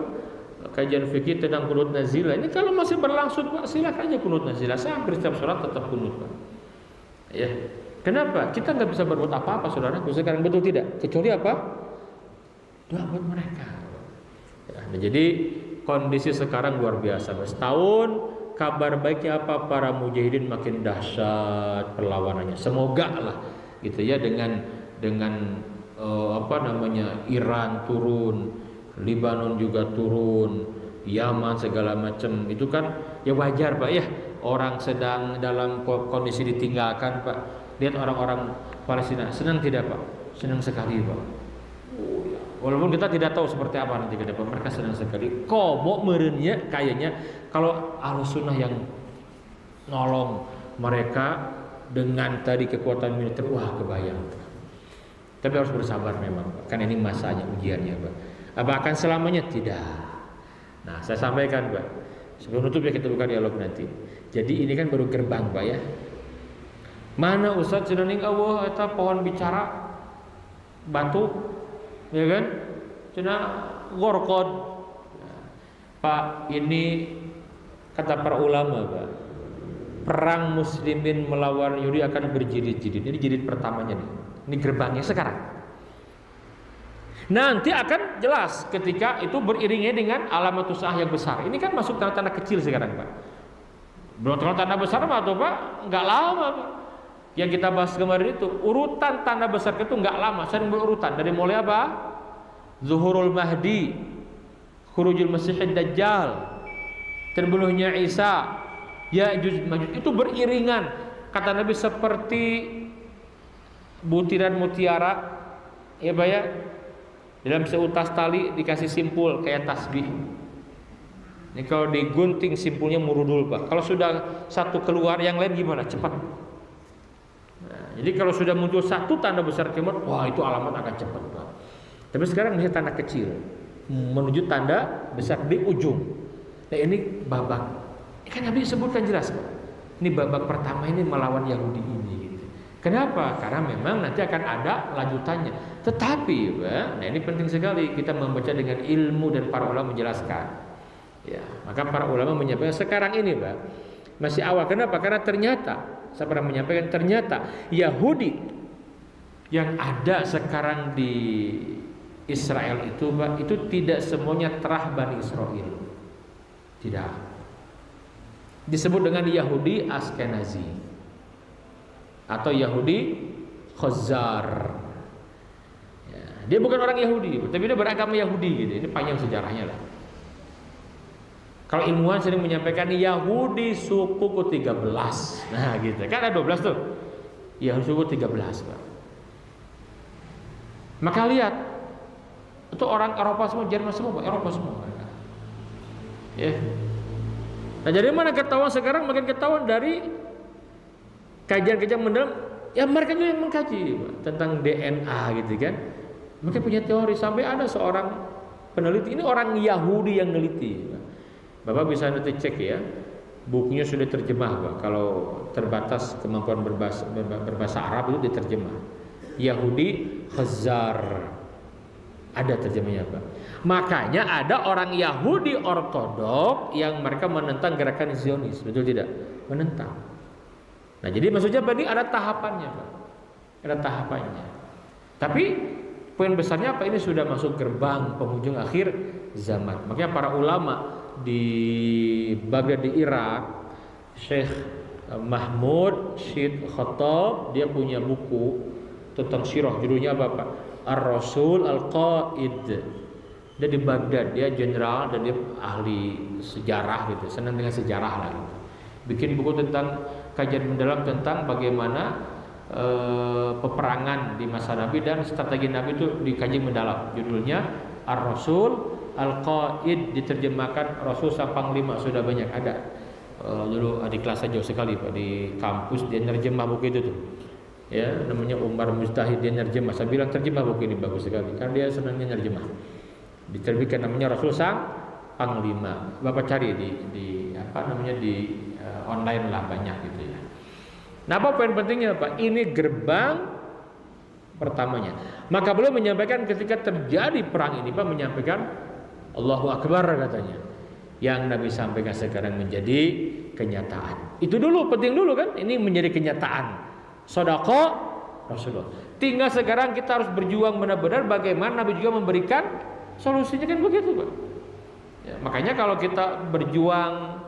Kajian fikih tentang kunut nazilah. Ini kalau masih berlangsung Pak, silakan aja kunut nazilah. Sampai setiap sholat tetap kunut, Pak. Ya. Kenapa? Kita nggak bisa berbuat apa-apa, saudara. Sekarang betul tidak? Kecuali apa? Doa buat mereka. Ya, nah, jadi kondisi sekarang luar biasa. Setahun kabar baiknya apa? Para mujahidin makin dahsyat perlawanannya. Semoga lah gitu ya dengan Iran turun, Lebanon juga turun, Yaman segala macam. Itu kan ya wajar, Pak ya. Orang sedang dalam kondisi ditinggalkan, Pak. Lihat orang-orang Palestina senang tidak, Pak? Senang sekali, Pak. Walaupun kita tidak tahu seperti apa nanti ke depan, mereka senang sekali. Komo merenya kayaknya kalau Ahlussunnah yang nolong mereka dengan tadi kekuatan militer, wah kebayang. Tapi harus bersabar memang, Pak. Kan ini masanya ujiannya, Pak. Apa akan selamanya? Tidak. Nah, saya sampaikan, Pak. Sebelum tutup ya kita buka dialog nanti. Jadi ini kan baru gerbang, Pak ya. Mana Ustaz cening Allah eta pohon bicara batu ya kan? Cenah gorkod. Pak, ini kata para ulama, Pak. Perang muslimin melawan Yahudi akan berjilid-jilid. Ini jilid pertamanya nih. Ini gerbangnya sekarang. Nanti akan jelas ketika itu beriringnya dengan alamatus sah yang besar. Ini kan masuk tanda-tanda kecil sekarang, Pak. Belum tanda besar mah tuh, Pak, enggak lama, Pak. Yang kita bahas kemarin itu urutan tanda besar itu enggak lama, sering berurutan dari mulai apa? Zuhurul Mahdi, khurujul Masihid Dajjal, terbunuhnya Isa, Ya'juj Ma'juj, itu beriringan. Kata Nabi seperti butiran mutiara, ya Pak ya. Dalam seutas tali dikasih simpul kayak tasbih. Ini kalau digunting simpulnya murudul, Pak. Kalau sudah satu keluar, yang lain gimana? Cepat. Nah, jadi kalau sudah muncul satu tanda besar kiamat, wah itu alamat akan cepat, Pak. Tapi sekarang masih tanda kecil menuju tanda besar di ujung. Nah ini babak. Kan Nabi sebutkan jelas, Pak. Ini babak pertama ini melawan Yahudi ini. Gitu. Kenapa? Karena memang nanti akan ada lanjutannya. Tetapi, Pak, nah ini penting sekali kita membaca dengan ilmu dan para ulama menjelaskan. Ya, maka para ulama menyampaikan sekarang ini, Pak, masih awal. Kenapa? Karena ternyata saya pernah menyampaikan ternyata Yahudi yang ada sekarang di Israel itu, Pak, itu tidak semuanya terah Bani Israel. Tidak. Disebut dengan Yahudi Askenazi atau Yahudi Khazar. Ya, dia bukan orang Yahudi, tapi dia beragama Yahudi gitu. Ini panjang sejarahnya lah. Kalau ilmuwan sering menyampaikan Yahudi suku ke-13. Nah gitu. Kan ada 12 tuh. Yahudi suku 13, Pak. Maka lihat itu orang Eropa semua, Jerman semua, Pak. Eropa semua. Ya. Nah jadi mana ketahuan sekarang makin ketahuan dari kajian-kajian mendalam. Ya mereka juga yang mengkaji, Pak, tentang DNA gitu kan. Mereka punya teori sampai ada seorang peneliti, ini orang Yahudi yang neliti, Pak. Bapak bisa nanti cek ya, bukunya sudah terjemah, Pak. Kalau terbatas kemampuan berbahasa Arab itu diterjemah. Yahudi Khazar, ada terjemahnya, Pak. Makanya ada orang Yahudi Ortodok yang mereka menentang gerakan Zionis, betul tidak? Menentang. Nah jadi maksudnya Pak, ini ada tahapannya, Pak. Ada tahapannya. Tapi poin besarnya apa? Ini sudah masuk gerbang penghujung akhir zaman. Makanya para ulama di Baghdad di Irak, Syekh Mahmud Syed Khattab, dia punya buku tentang sirah, judulnya apa, Pak? Ar-Rasul Al-Qaid. Dia di Baghdad, dia jenderal dan dia ahli sejarah gitu, senang dengan sejarah lah gitu. Bikin buku tentang kajian mendalam tentang bagaimana peperangan di masa Nabi dan strategi Nabi itu dikaji mendalam. Judulnya Ar-Rasul Al-Qaid, diterjemahkan Rasul sang Panglima, sudah banyak ada. Dulu adik kelasnya jauh sekali Pak, di kampus dia nerjemah buku itu tuh. Ya, namanya Umar Mujtahid, dia nerjemah. Saya bilang terjemah buku ini bagus sekali karena dia senangnya nerjemah. Diterbitkan namanya Rasul sang Panglima. Bapak cari di apa namanya di online lah, banyak gitu ya. Nah, apa poin pentingnya Pak? Ini gerbang pertamanya. Maka beliau menyampaikan ketika terjadi perang ini Pak, menyampaikan Allahu Akbar katanya. Yang Nabi sampaikan sekarang menjadi kenyataan. Itu dulu, penting dulu kan? Ini menjadi kenyataan. Shadaqah Rasulullah. Tinggal sekarang kita harus berjuang benar-benar bagaimana Nabi juga memberikan solusinya, kan begitu Pak. Ya, makanya kalau kita berjuang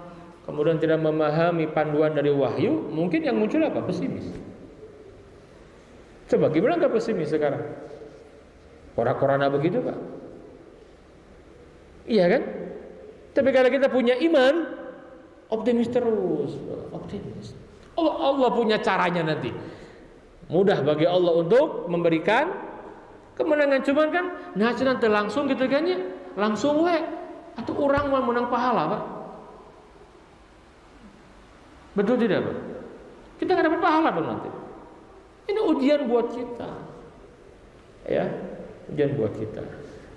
kemudian tidak memahami panduan dari wahyu, mungkin yang muncul apa? Pesimis. Coba gimana nggak pesimis sekarang? Corona begitu Pak. Iya kan? Tapi kalau kita punya iman, optimis terus, optimis. Allah punya caranya nanti. Mudah bagi Allah untuk memberikan kemenangan. Cuman kan nah nanti langsung gitu kan ya, langsung atau orang mau menang pahala Pak. Betul tidak Pak? Kita nggak dapat pahala dong nanti. Ini ujian buat kita, ya, ujian buat kita.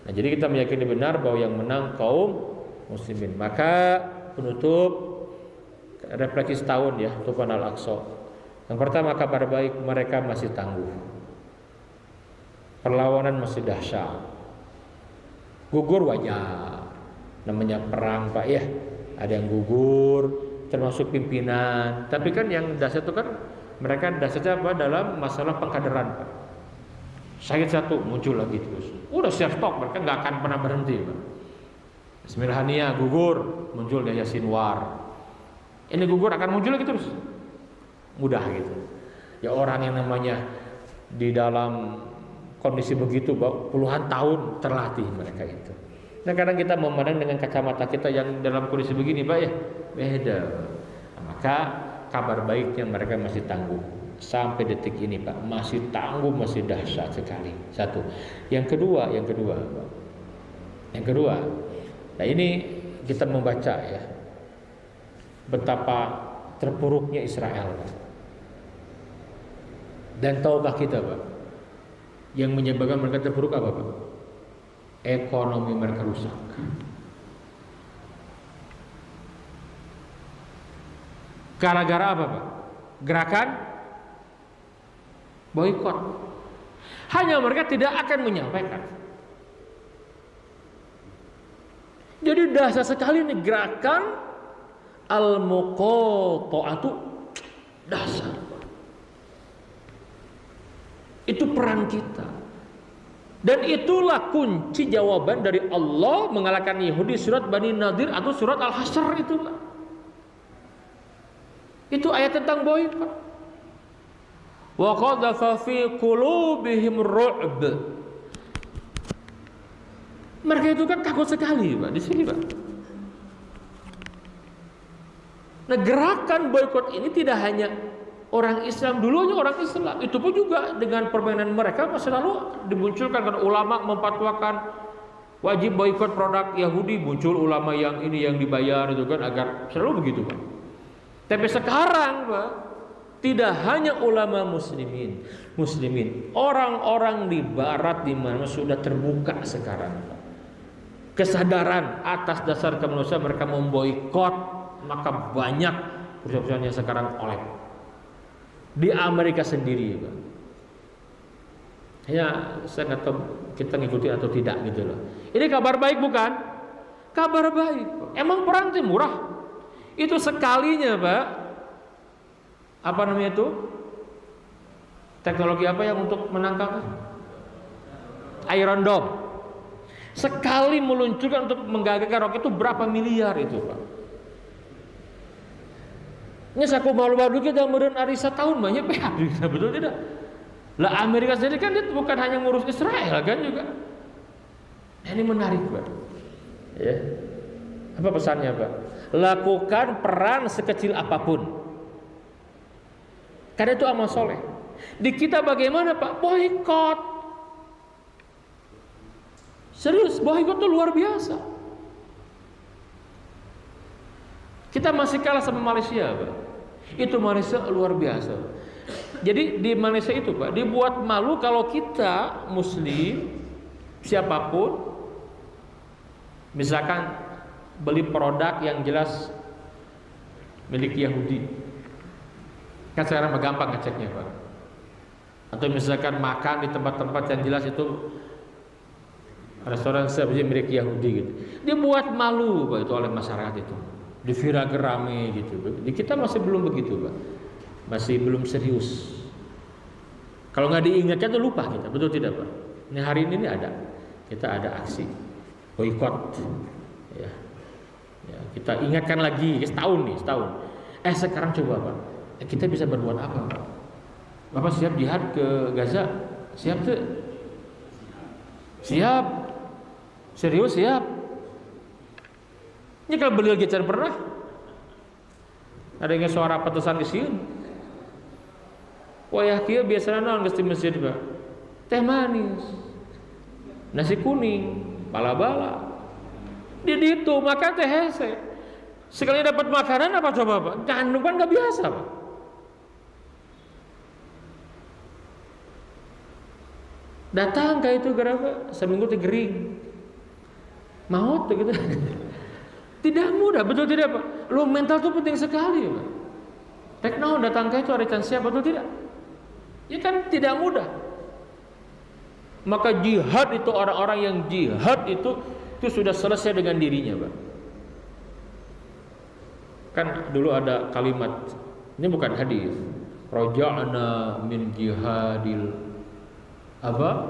Nah, jadi kita meyakini benar bahwa yang menang kaum muslimin. Maka penutup refleksi setahun ya, Tufan Al-Aqsa. Yang pertama, kabar baik, mereka masih tangguh. Perlawanan masih dahsyat. Gugur wajar. Namanya perang Pak ya. Ada yang gugur, termasuk pimpinan. Tapi kan yang dahsyat itu kan mereka dahsyatnya apa? Dalam masalah pengkaderan Pak. Syahid satu muncul lagi terus. Udah siap stok, mereka nggak akan pernah berhenti Pak. Bismillahirrahmanirrahim, gugur, muncul Yahya Sinwar. Ini gugur akan muncul lagi terus. Mudah gitu. Ya orang yang namanya di dalam kondisi begitu puluhan tahun terlatih mereka itu. Nah, kadang kita memandang dengan kacamata kita yang dalam kondisi begini Pak ya, beda. Nah, maka kabar baiknya mereka masih tangguh. Sampai detik ini Pak, masih tangguh, masih dahsyat sekali. Satu. Yang kedua Pak. Yang kedua. Nah, ini kita membaca ya betapa terpuruknya Israel. Dan tahukah kita Pak, yang menyebabkan mereka terpuruk apa Pak? Ekonomi mereka rusak. Gara-gara apa Pak? Gerakan boikot. Hanya mereka tidak akan menyampaikan. Jadi dahsyat sekali nih gerakan al-muqatta'atu, dahsyat. Itu peran kita. Dan itulah kunci jawaban dari Allah mengalahkan Yahudi, surat Bani Nadir atau surat Al-Hasyr itu Pak. Itu ayat tentang boikot. Wa qadhafa fi qulubihim ru'b. Mereka itu kan takut sekali Pak di sini Pak. Nah, gerakan boikot ini tidak hanya orang Islam, dulunya orang Islam, itu pun juga dengan permainan mereka selalu dimunculkan kan ulama memfatwakan wajib boikot produk Yahudi, muncul ulama yang ini yang dibayar itu kan agar selalu begitu Pak. Tapi sekarang Pak, tidak hanya ulama muslimin, orang-orang di barat di mana sudah terbuka sekarang Pak. Kesadaran atas dasar kemanusiaan mereka memboikot, maka banyak perusahaan yang sekarang oleh di Amerika sendiri Pak. Ya, saya nggak tahu kita ngikuti atau tidak gitu loh. Ini kabar baik bukan? Kabar baik. Emang perang itu murah? Itu sekalinya Pak. Apa namanya itu? Teknologi apa yang untuk menangkap? Iron Dome. Sekali meluncurkan untuk menggagalkan roket itu berapa miliar itu Pak? Ini saku malu-malu kita kemudian arisa tahun banyak betul tidak? Lah Amerika sendiri kan dia bukan hanya ngurus Israel kan juga. Nah, ini menarik Pak. Ya. Apa pesannya Pak? Lakukan peran sekecil apapun. Karena itu amal soleh. Di kita bagaimana Pak? Boikot. Serius, boikot itu luar biasa. Kita masih kalah sama Malaysia Pak. Itu Malaysia luar biasa. Jadi di Malaysia itu Pak, dibuat malu kalau kita Muslim siapapun misalkan beli produk yang jelas milik Yahudi, kan sekarang gampang ngeceknya Pak. Atau misalkan makan di tempat-tempat yang jelas itu restoran seperti milik Yahudi gitu, dibuat malu Pak itu oleh masyarakat itu, diviralkan gitu. Di kita masih belum begitu Pak, masih belum serius. Kalau nggak diingatkan tuh lupa kita, betul tidak Pak? Ini hari ini ada, kita ada aksi boikot, ya. Ya, kita ingatkan lagi setahun. Sekarang coba Pak, kita bisa berbuat apa Pak? Bapak siap jihad ke Gaza? Siap tuh? Siap. Serius siap. Ini kalau beliau gecer pernah ada yang suara patusan di sini. Wayah kieu biasana naon geus di masjid Pak? Teh manis, nasi kuning, bala-bala. Di ditu makan teh hese. Sekali dapat makanan apa coba Pak? Kandung kan nggak biasa Pak. Datang kayak itu gara-gara seminggu teh gering. Maut tuh gitu. Tidak mudah, betul tidak Pak? Lo mental tuh penting sekali Pak. Tekno datang kayak itu ada chance siap, betul tidak? Ya kan tidak mudah. Maka jihad itu orang-orang yang jihad itu sudah selesai dengan dirinya Pak. Kan dulu ada kalimat, ini bukan hadis. Raja'na min jihadil apa?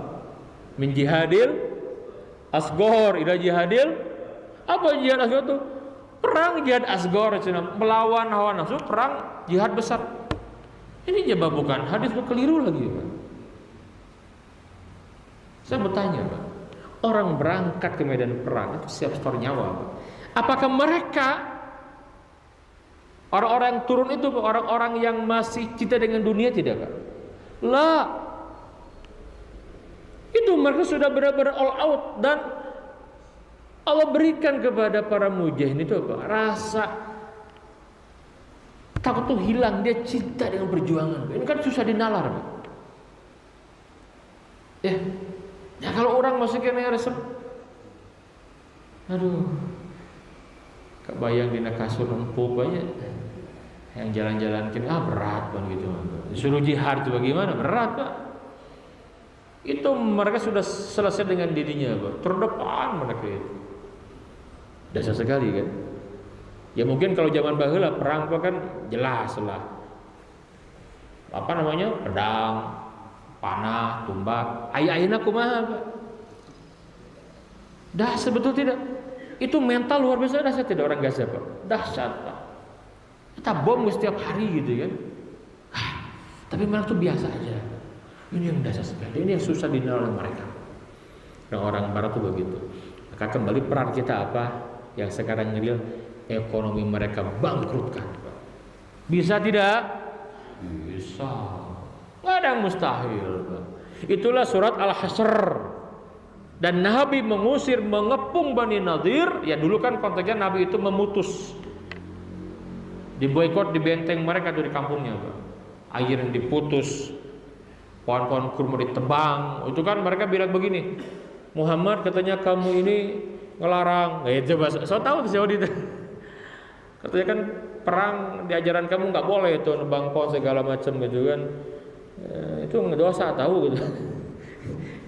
Min jihadil asghar ila jihadil apa jihad asghar itu? Perang jihad asghar, melawan hawa nafsu, perang jihad besar. Ini jawab bukan hadis, itu keliru lagi Pak. Saya bertanya Pak, orang berangkat ke medan perang itu siap setor nyawa Pak. Apakah mereka orang-orang yang turun itu orang-orang yang masih cinta dengan dunia tidak Pak? Lah, itu mereka sudah benar-benar all out, dan Allah berikan kepada para mujahidin itu apa? Rasa takut tuh hilang, dia cinta dengan perjuangan. Ini kan susah dinalar Pak. Ya kalau orang masih kena resep, aduh, kebayang dina kasur empuk aja, yang jalan-jalan kini berat kan gitu. Disuruh jihad itu bagaimana? Berat Pak. Itu mereka sudah selesai dengan dirinya Pak. Terdepan mereka itu. Dasar sekali kan. Ya mungkin kalau zaman baheula perang Pak kan jelas lah. Apa namanya? Pedang, panah, tumbak. Aya-ayana kumaha Pak? Dahsyat betul tidak? Itu mental luar biasa dahsyat tidak orang Gaza Pak? Dahsyat Pak. Kita bom setiap hari gitu kan. Tapi mereka tuh biasa aja. Ini yang dahsyat sekali. Ini yang susah dinilai oleh mereka. Orang Barat tuh begitu. Maka kembali peran kita apa? Yang sekarang real, ekonomi mereka bangkrutkan. Bisa tidak? Bisa. Nggak ada yang mustahil. Itulah surat Al-Hasr. Dan Nabi mengusir, mengepung Bani Nadir. Ya dulu kan konteksnya Nabi itu memutus, diboikot di benteng mereka tuh di kampungnya Pak. Air yang diputus, pohon-pohon kurma ditebang. Itu kan mereka bilang begini, Muhammad katanya kamu ini ngelarang. Coba saya tahu tuh Saudi itu. Katanya kan perang di ajaran kamu nggak boleh itu nebang pohon segala macam gitu kan. Itu dosa tahu gitu.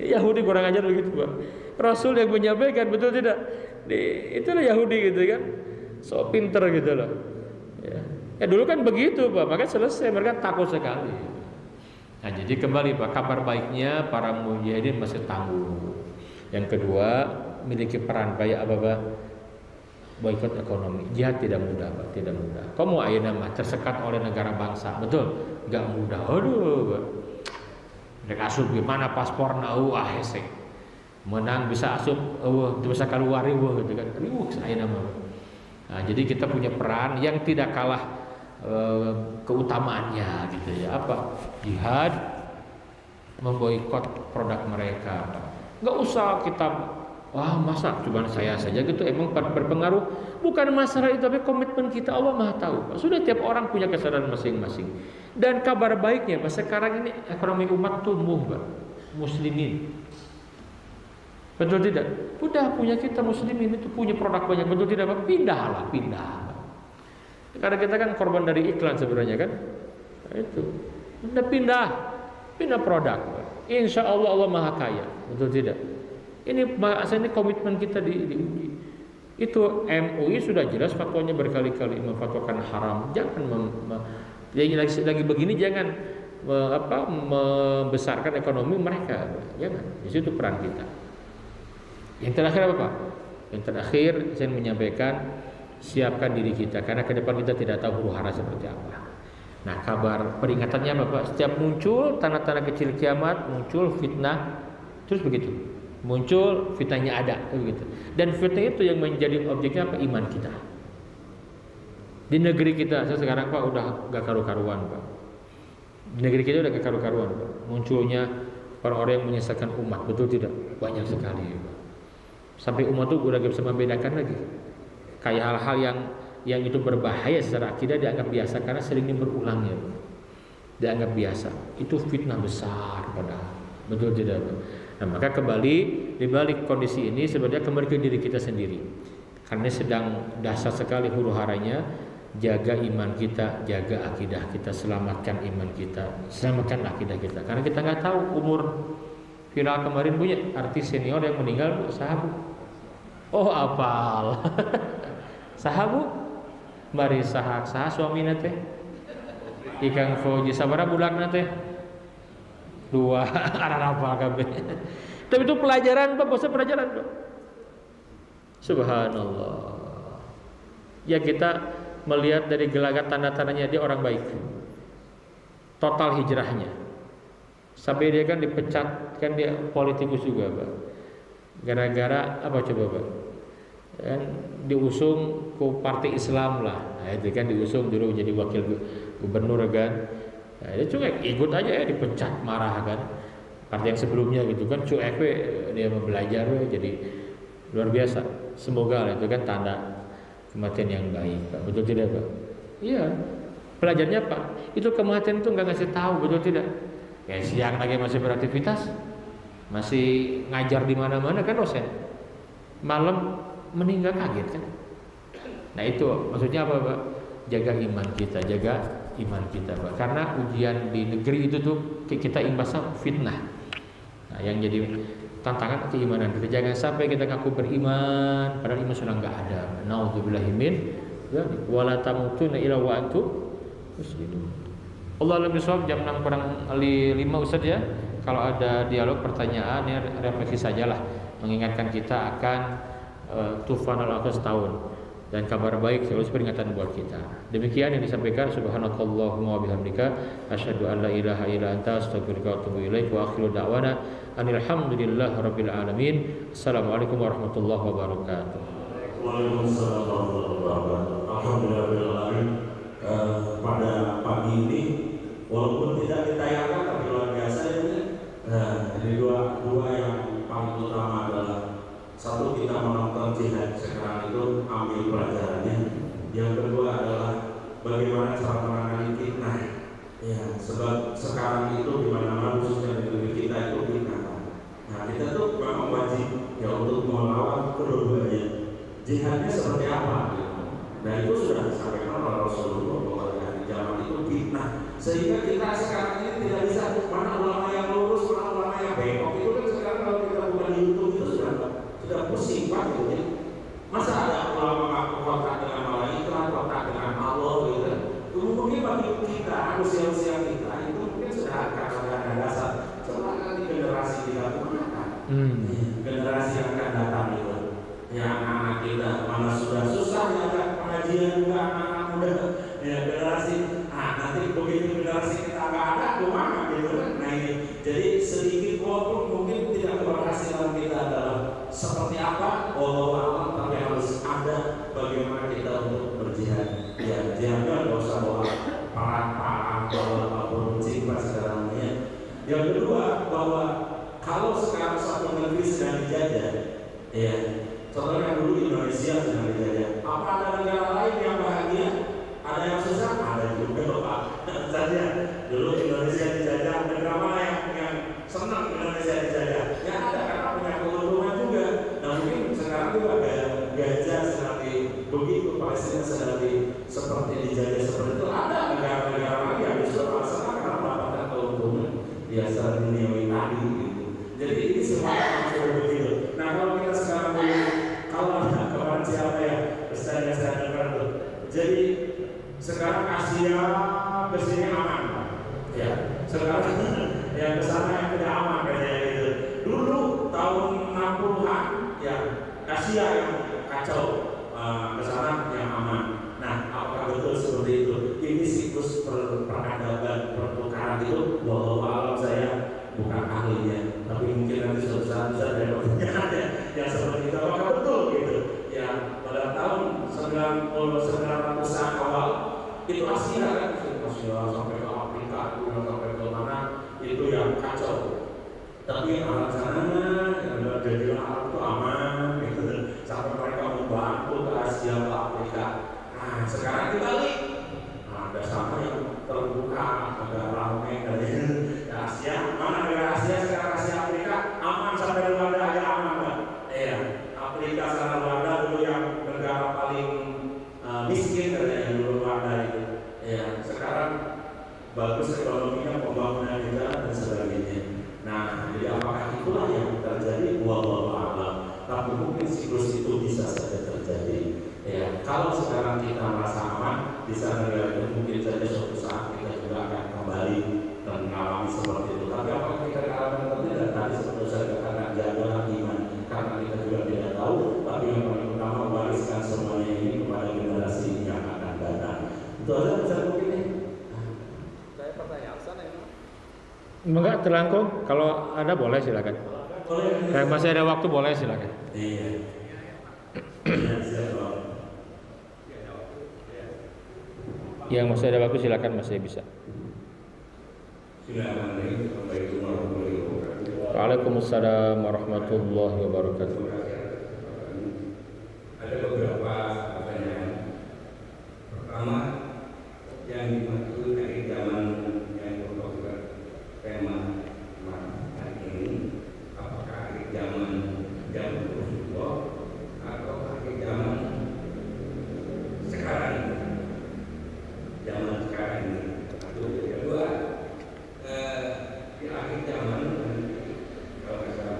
Yahudi kurang ajar begitu Pak. Rasul yang menyampaikan, betul tidak? Itulah Yahudi gitu kan. So pinter gitu loh. Ya dulu kan begitu Pak. Maka selesai, mereka takut sekali. Nah jadi kembali Pak, kabar baiknya para mujahidin masih tangguh. Yang kedua, memiliki peran kayak apa Pak? Boikot ekonomi. Jihad tidak mudah Pak, tidak mudah. Kau mau ayeuna mah tersekat oleh negara bangsa, betul? Gak mudah. Aduh Pak. Rek asup gimana pasporna hese. Menang bisa asup bisa keluar gitu kan. Saya nama. Nah, jadi kita punya peran yang tidak kalah keutamaannya gitu ya. Apa? Jihad memboikot produk mereka. Enggak usah kita masa cuma saya saja gitu, emang berpengaruh. Bukan masalah itu, tapi komitmen kita Allah Maha tahu. Sudah tiap orang punya kesadaran masing-masing. Dan kabar baiknya, sekarang ini ekonomi umat tumbuh, Pak. Muslimin. Betul tidak? Udah punya kita muslimin itu punya produk banyak, betul tidak, Pak? Pindah. Karena kita kan korban dari iklan sebenarnya kan. Nah, itu. Udah pindah produk. Insya Allah Allah Maha Kaya, betul tidak? Ini komitmen kita diuji. Itu MUI sudah jelas fatwanya berkali-kali memfatwakan haram. Jangan lagi begini jangan membesarkan ekonomi mereka. Jangan. Di situ peran kita. Yang terakhir apa, Pak? Yang terakhir saya menyampaikan siapkan diri kita karena ke depan kita tidak tahu huru hara seperti apa. Nah, kabar peringatannya apa, Pak? Setiap muncul tanda-tanda kecil kiamat, muncul fitnah, terus begitu. Muncul fitnahnya ada, begitu. Dan fitnah itu yang menjadi objeknya apa? Iman kita. Di negeri kita, saya sekarang Pak udah gak karu-karuan, Pak. Di negeri kita udah gak karu-karuan, Pak. Munculnya orang-orang yang menyesatkan umat, betul tidak? Banyak sekali, Pak. Sampai umat itu udah gak bisa membedakan lagi. Kayak hal-hal yang itu berbahaya secara akidah dianggap biasa karena seringnya berulangnya, dianggap biasa. Itu fitnah besar padahal, betul tidak? Nah, maka kembali di balik kondisi ini sebenarnya kembali ke diri kita sendiri. Karena sedang dahsyat sekali huru haranya, jaga iman kita, jaga akidah kita, selamatkan iman kita, selamatkan akidah kita. Karena kita nggak tahu umur. Viral kemarin punya artis senior yang meninggal, sahabu. Oh, apal. Sahabu Mari saha suamina teh Ikang Fauji sabara bulakna teh 2 ararapa kabeh. Tapi itu pelajaran Pak, bosan pelajaran Pak. Subhanallah. Ya kita melihat dari gelagat tanda-tandanya dia orang baik. Total hijrahnya. Sampai dia kan dipecat, kan dia politikus juga Pak. Gara-gara apa coba Pak? Kan diusung ke partai Islam lah. Nah, itu kan diusung dulu jadi wakil gubernur kan. Nah, dia cuek ikut aja ya, dipecat marah kan. Partai yang sebelumnya gitu kan cuek dia mau belajar jadi luar biasa. Semoga lah itu kan tanda kematian yang baik Pak. Betul tidak Pak? Iya. Pelajarnya Pak, itu kematian itu nggak ngasih tahu, betul tidak? Kayak siang lagi masih beraktivitas, masih ngajar di mana-mana kan dosen. Malam meninggal kaget kan. Nah itu maksudnya apa Pak? Jaga iman kita, jaga iman kita Pak. Karena ujian di negeri itu tuh kita imbasnya fitnah. Nah yang jadi tantangan keimanan kita. Jangan sampai kita ngaku beriman padahal iman sudah nggak ada. Nauzubillahi min dzalik. Wala tamutunna illa wa antum muslimun. Allah alam bisawab. Jam 6 kurang 5 Ustaz ya. Kalau ada dialog pertanyaan ya refleksi sajalah, mengingatkan kita akan tufanul akhir setahun dan kabar baik sekaligus peringatan buat kita. Demikian yang disampaikan. Subhanakallahumma wa bihamdika asyhadu an la ilaha illa anta astaghfiruka wa atubu ilaik wa akhiru da'wana anil hamdulillahi rabbil alamin. Assalamualaikum warahmatullahi wabarakatuh. Waalaikumsalam warahmatullahi wabarakatuh. Alhamdulillahirabbil alamin. Pada pagi ini walaupun tidak ditayangkan tapi luar biasa ini. Ini dua yang paling utama adalah satu, kita menonton jihad sekarang itu ambil pelajarannya. Yang kedua adalah bagaimana cara menangani fitnah. Ya, sebab sekarang itu di mana-mana khususnya di negeri kita itu fitnah. Nah, kita tuh memang wajib ya untuk melawan kedua-duanya. Jihadnya seperti apa? Gitu. Nah itu sudah disampaikan oleh Rasulullah bahwa di zaman itu fitnah. Sehingga kita sekarang ini tidak bisa mana ulama yang lurus, mana ulama yang bengkok. Itu kan sekarang kalau kita buka di YouTube itu sudah pusing Pak gitu ya. Masa ada ulama mengaku kontak dengan malaikat, kontak dengan Allah gitu. Mungkin bagi kita, usia-usia kita itu mungkin sudah ada dasar. Coba nanti generasi kita kemana? Generasi yang akan datang itu, ya anak-anak kita mana sudah susah ya pengajian juga anak-anak muda. Ya generasi, nanti begitu generasi kita nggak ada, kemana gitu kan? Nah ini Jadi sedikit walaupun mungkin tidak keberhasilan kita adalah seperti apa, wallahu a'lam, tapi harus ada bagaimana kita untuk berjihad. Ya, jihadnya nggak usah bawa parang-parang, bawa peruncing segala macamnya. Yang kedua, bahwa kalau sekarang satu negeri sedang dijajah, ya, contohnya dulu Indonesia sedang dijajah. Apa ada negara lain yang bahagia? Ada yang susah? Ada juga, Pak. Saja dulu Indonesia dijajah, negara mana yang senang Indonesia dijajah? Ya ada, karena punya keuntungan juga. Nah mungkin sekarang juga gajah sedang begitu, Palestina sedang seperti dijajah seperti itu. Ada negara-negara lain yang justru senang karena mendapatkan keuntungan ya secara duniawi tadi gitu. Jadi ini semua sudah begitu. Nah kalau kita sekarang kalau ada kawan siapa ya saya dengar tuh. Jadi sekarang Asia ke sini aman, ya. Sekarang yang ke sana yang tidak aman kayaknya gitu. Dulu tahun 60-an ya Asia yang kacau, ke sana yang aman. Nah, apakah betul seperti itu? Ini siklus peradaban pertukaran itu, wallahu a'lam, saya bukan ahlinya, tapi mungkin nanti suatu saat bisa ada yang seperti itu. Apakah betul gitu? Ya, pada tahun 1900-an awal itu Asia kan, Asia sampai ke Afrika, sampai ke mana itu yang kacau. Tapi alasannya jadi Arab itu aman, gitu. Sampai mereka membantu ke Asia, ke Afrika. Nah, sekarang dibalik. Nah, ada sama yang terbuka, agak ramai dari Asia. Mana negara Asia sekarang, Asia Afrika aman sampai Rwanda aja aman, Pak. Iya, Afrika sama Rwanda dulu yang negara paling miskin katanya dulu Rwanda itu. Ya, sekarang bagus ekonominya, pembangunan kita dan sebagainya. Nah, jadi apakah itulah yang terjadi? Wallahu a'lam. Tapi mungkin siklus itu bisa saja terjadi. Ya, kalau sekarang kita merasa aman di sana negara itu, mungkin saja suatu saat kita juga akan kembali dan mengalami seperti itu. Tapi apakah kita akan terjadi? Tadi seperti saya katakan, jaga iman, karena kita juga tidak tahu. Tapi yang paling utama, wariskan semuanya ini kepada generasi yang akan datang. Itu aja bisa mungkin nih. Saya pertanyaan sana ini. Enggak terangkum, kalau ada boleh silakan. Masih ada waktu boleh silakan. Iya. Yang masih ada waktu silakan, masih bisa. Waalaikumsalam warahmatullahi wabarakatuh. Ada beberapa pertanyaan. Pertama, yang dimaksud dari zaman yang berlaku tema hari ini, apakah akhir zaman Rasulullah atau akhir zaman sekarang? Zaman sekarang ini. Satu, yang kedua, di akhir zaman kalau saya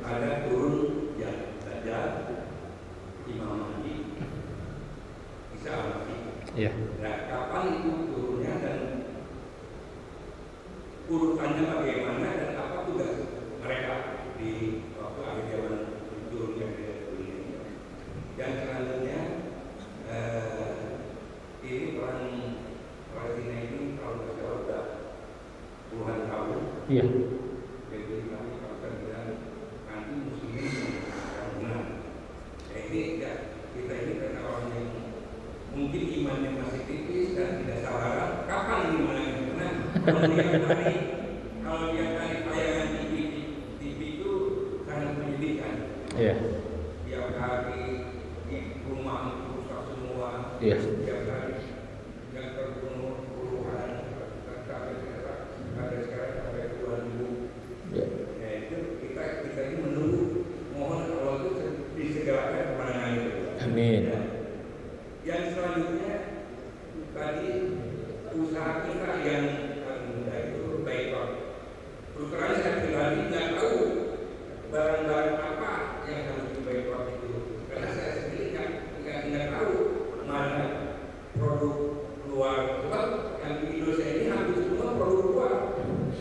ada turun ya Dajjal, Imam Mahdi, Isa Al-Masih. Iya. Nah, kapan itu turunnya dan urutannya bagaimana dan apa tugas mereka di waktu akhir zaman turunnya ini? Yang selanjutnya, ini perang Palestina ini kalau kita sudah puluhan tahun. Iya. Jadi kami akan bilang nanti muslimin akan menang. Ini ya, kita ini karena orang yang mungkin imannya masih tipis dan tidak sabaran. Kapan ini menang? Kalau dia tadi tayangan TV itu sangat menyedihkan. Iya. Tiap hari di rumah rusak semua. Iya. Tiap hari yang terbunuh puluhan, ada sekarang sampai 2.000. Iya. Ya itu kita ini menunggu, mohon Allah itu disegerakan kemenangan itu. Amin. Ya. Yang selanjutnya tadi usaha kita yang mudah itu baik Pak. Terus terang saya pribadi nggak tahu barang-barang apa yang harus di baik Pak itu, karena saya sendiri nggak tahu mana produk luar. Sebab yang di Indonesia ini hampir semua produk luar,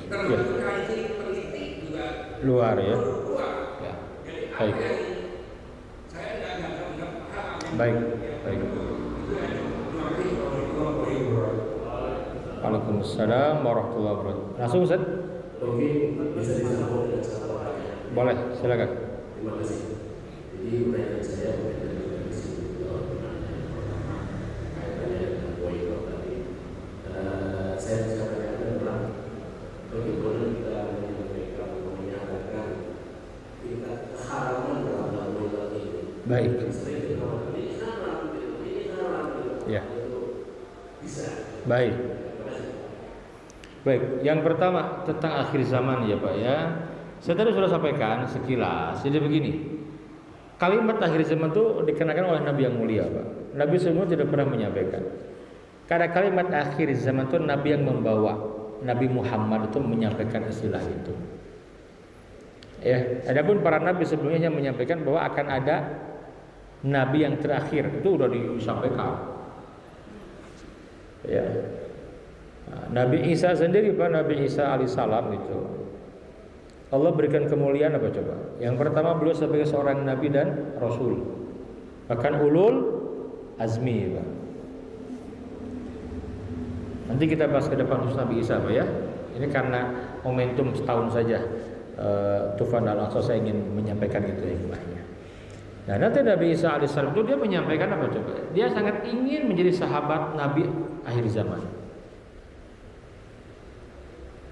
termasuk kancing peneliti juga Luar ya. produk luar. Ya. Jadi apa Baik. yang saya nggak paham. Baik. Baik. Itu yang terima kasih. Assalamualaikum warahmatullahi wabarakatuh. Waalaikumsalam warahmatullahi wabarakatuh. Langsung Ustaz? Mungkin bisa disambung dengan satu pertanyaan. Boleh, silakan. Terima kasih. Jadi pertanyaan saya berkaitan dengan isi pertanyaan yang pertama kaitannya dengan poin tadi. Saya bisa tanyakan adalah bagaimana kita menyampaikan, menyatakan tingkat keharaman dalam lalu ini. Baik. Sering kita mengatakan ini haram, Ya. Bisa. Baik. Terima kasih. Baik, yang pertama tentang akhir zaman ya Pak ya. Saya tadi sudah sampaikan sekilas. Jadi begini, kalimat akhir zaman itu dikenakan oleh Nabi yang mulia Pak. Nabi semua tidak pernah menyampaikan. Karena kalimat akhir zaman itu Nabi yang membawa. Nabi Muhammad itu menyampaikan istilah itu. Ya, adapun para nabi sebelumnya menyampaikan bahwa akan ada nabi yang terakhir, itu sudah disampaikan. Ya. Nabi Isa sendiri Pak, Nabi Isa alaihissalam itu Allah berikan kemuliaan apa coba? Yang pertama beliau sebagai seorang nabi dan rasul, bahkan ulul azmi Pak. Nanti kita bahas ke depan khusus Nabi Isa Pak ya. Ini karena momentum setahun saja Tufan Al-Aqsa saya ingin menyampaikan itu hikmahnya. Nah nanti Nabi Isa alaihissalam itu dia menyampaikan apa coba? Dia sangat ingin menjadi sahabat Nabi akhir zaman.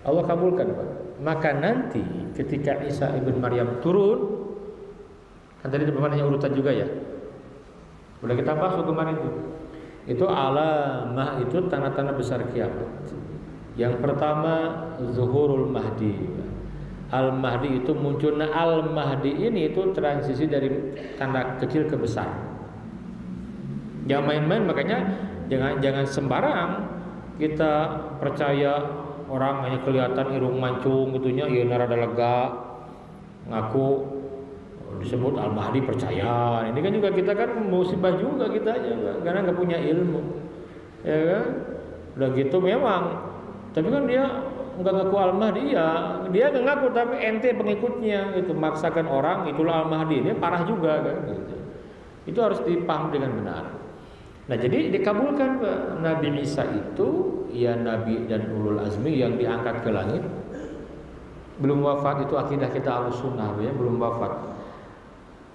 Allah kabulkan Pak. Maka nanti ketika Isa ibn Maryam turun, kan tadi hanya urutan juga ya. Udah kita bahas kemarin itu. Itu alamah, itu tanda-tanda besar kiamat. Yang pertama zuhurul mahdi. Al-Mahdi itu muncul. Nah Al-Mahdi ini itu transisi dari tanda kecil ke besar. Jangan main-main, makanya jangan sembarang kita percaya orang hanya kelihatan irung mancung gitunya, ya narada lega, ngaku disebut Al-Mahdi percaya. Ini kan juga kita kan musibah juga kita aja karena nggak punya ilmu, ya kan? Udah gitu memang, tapi kan dia nggak ngaku Al-Mahdi ya, dia nggak ngaku tapi ente pengikutnya itu maksakan orang itulah Al-Mahdi, ini parah juga kan gitu. Itu harus dipahami dengan benar. Nah jadi dikabulkan Nabi Isa itu ya nabi dan ulul azmi yang diangkat ke langit, belum wafat. Itu akidah kita Ahlussunnah ya, belum wafat.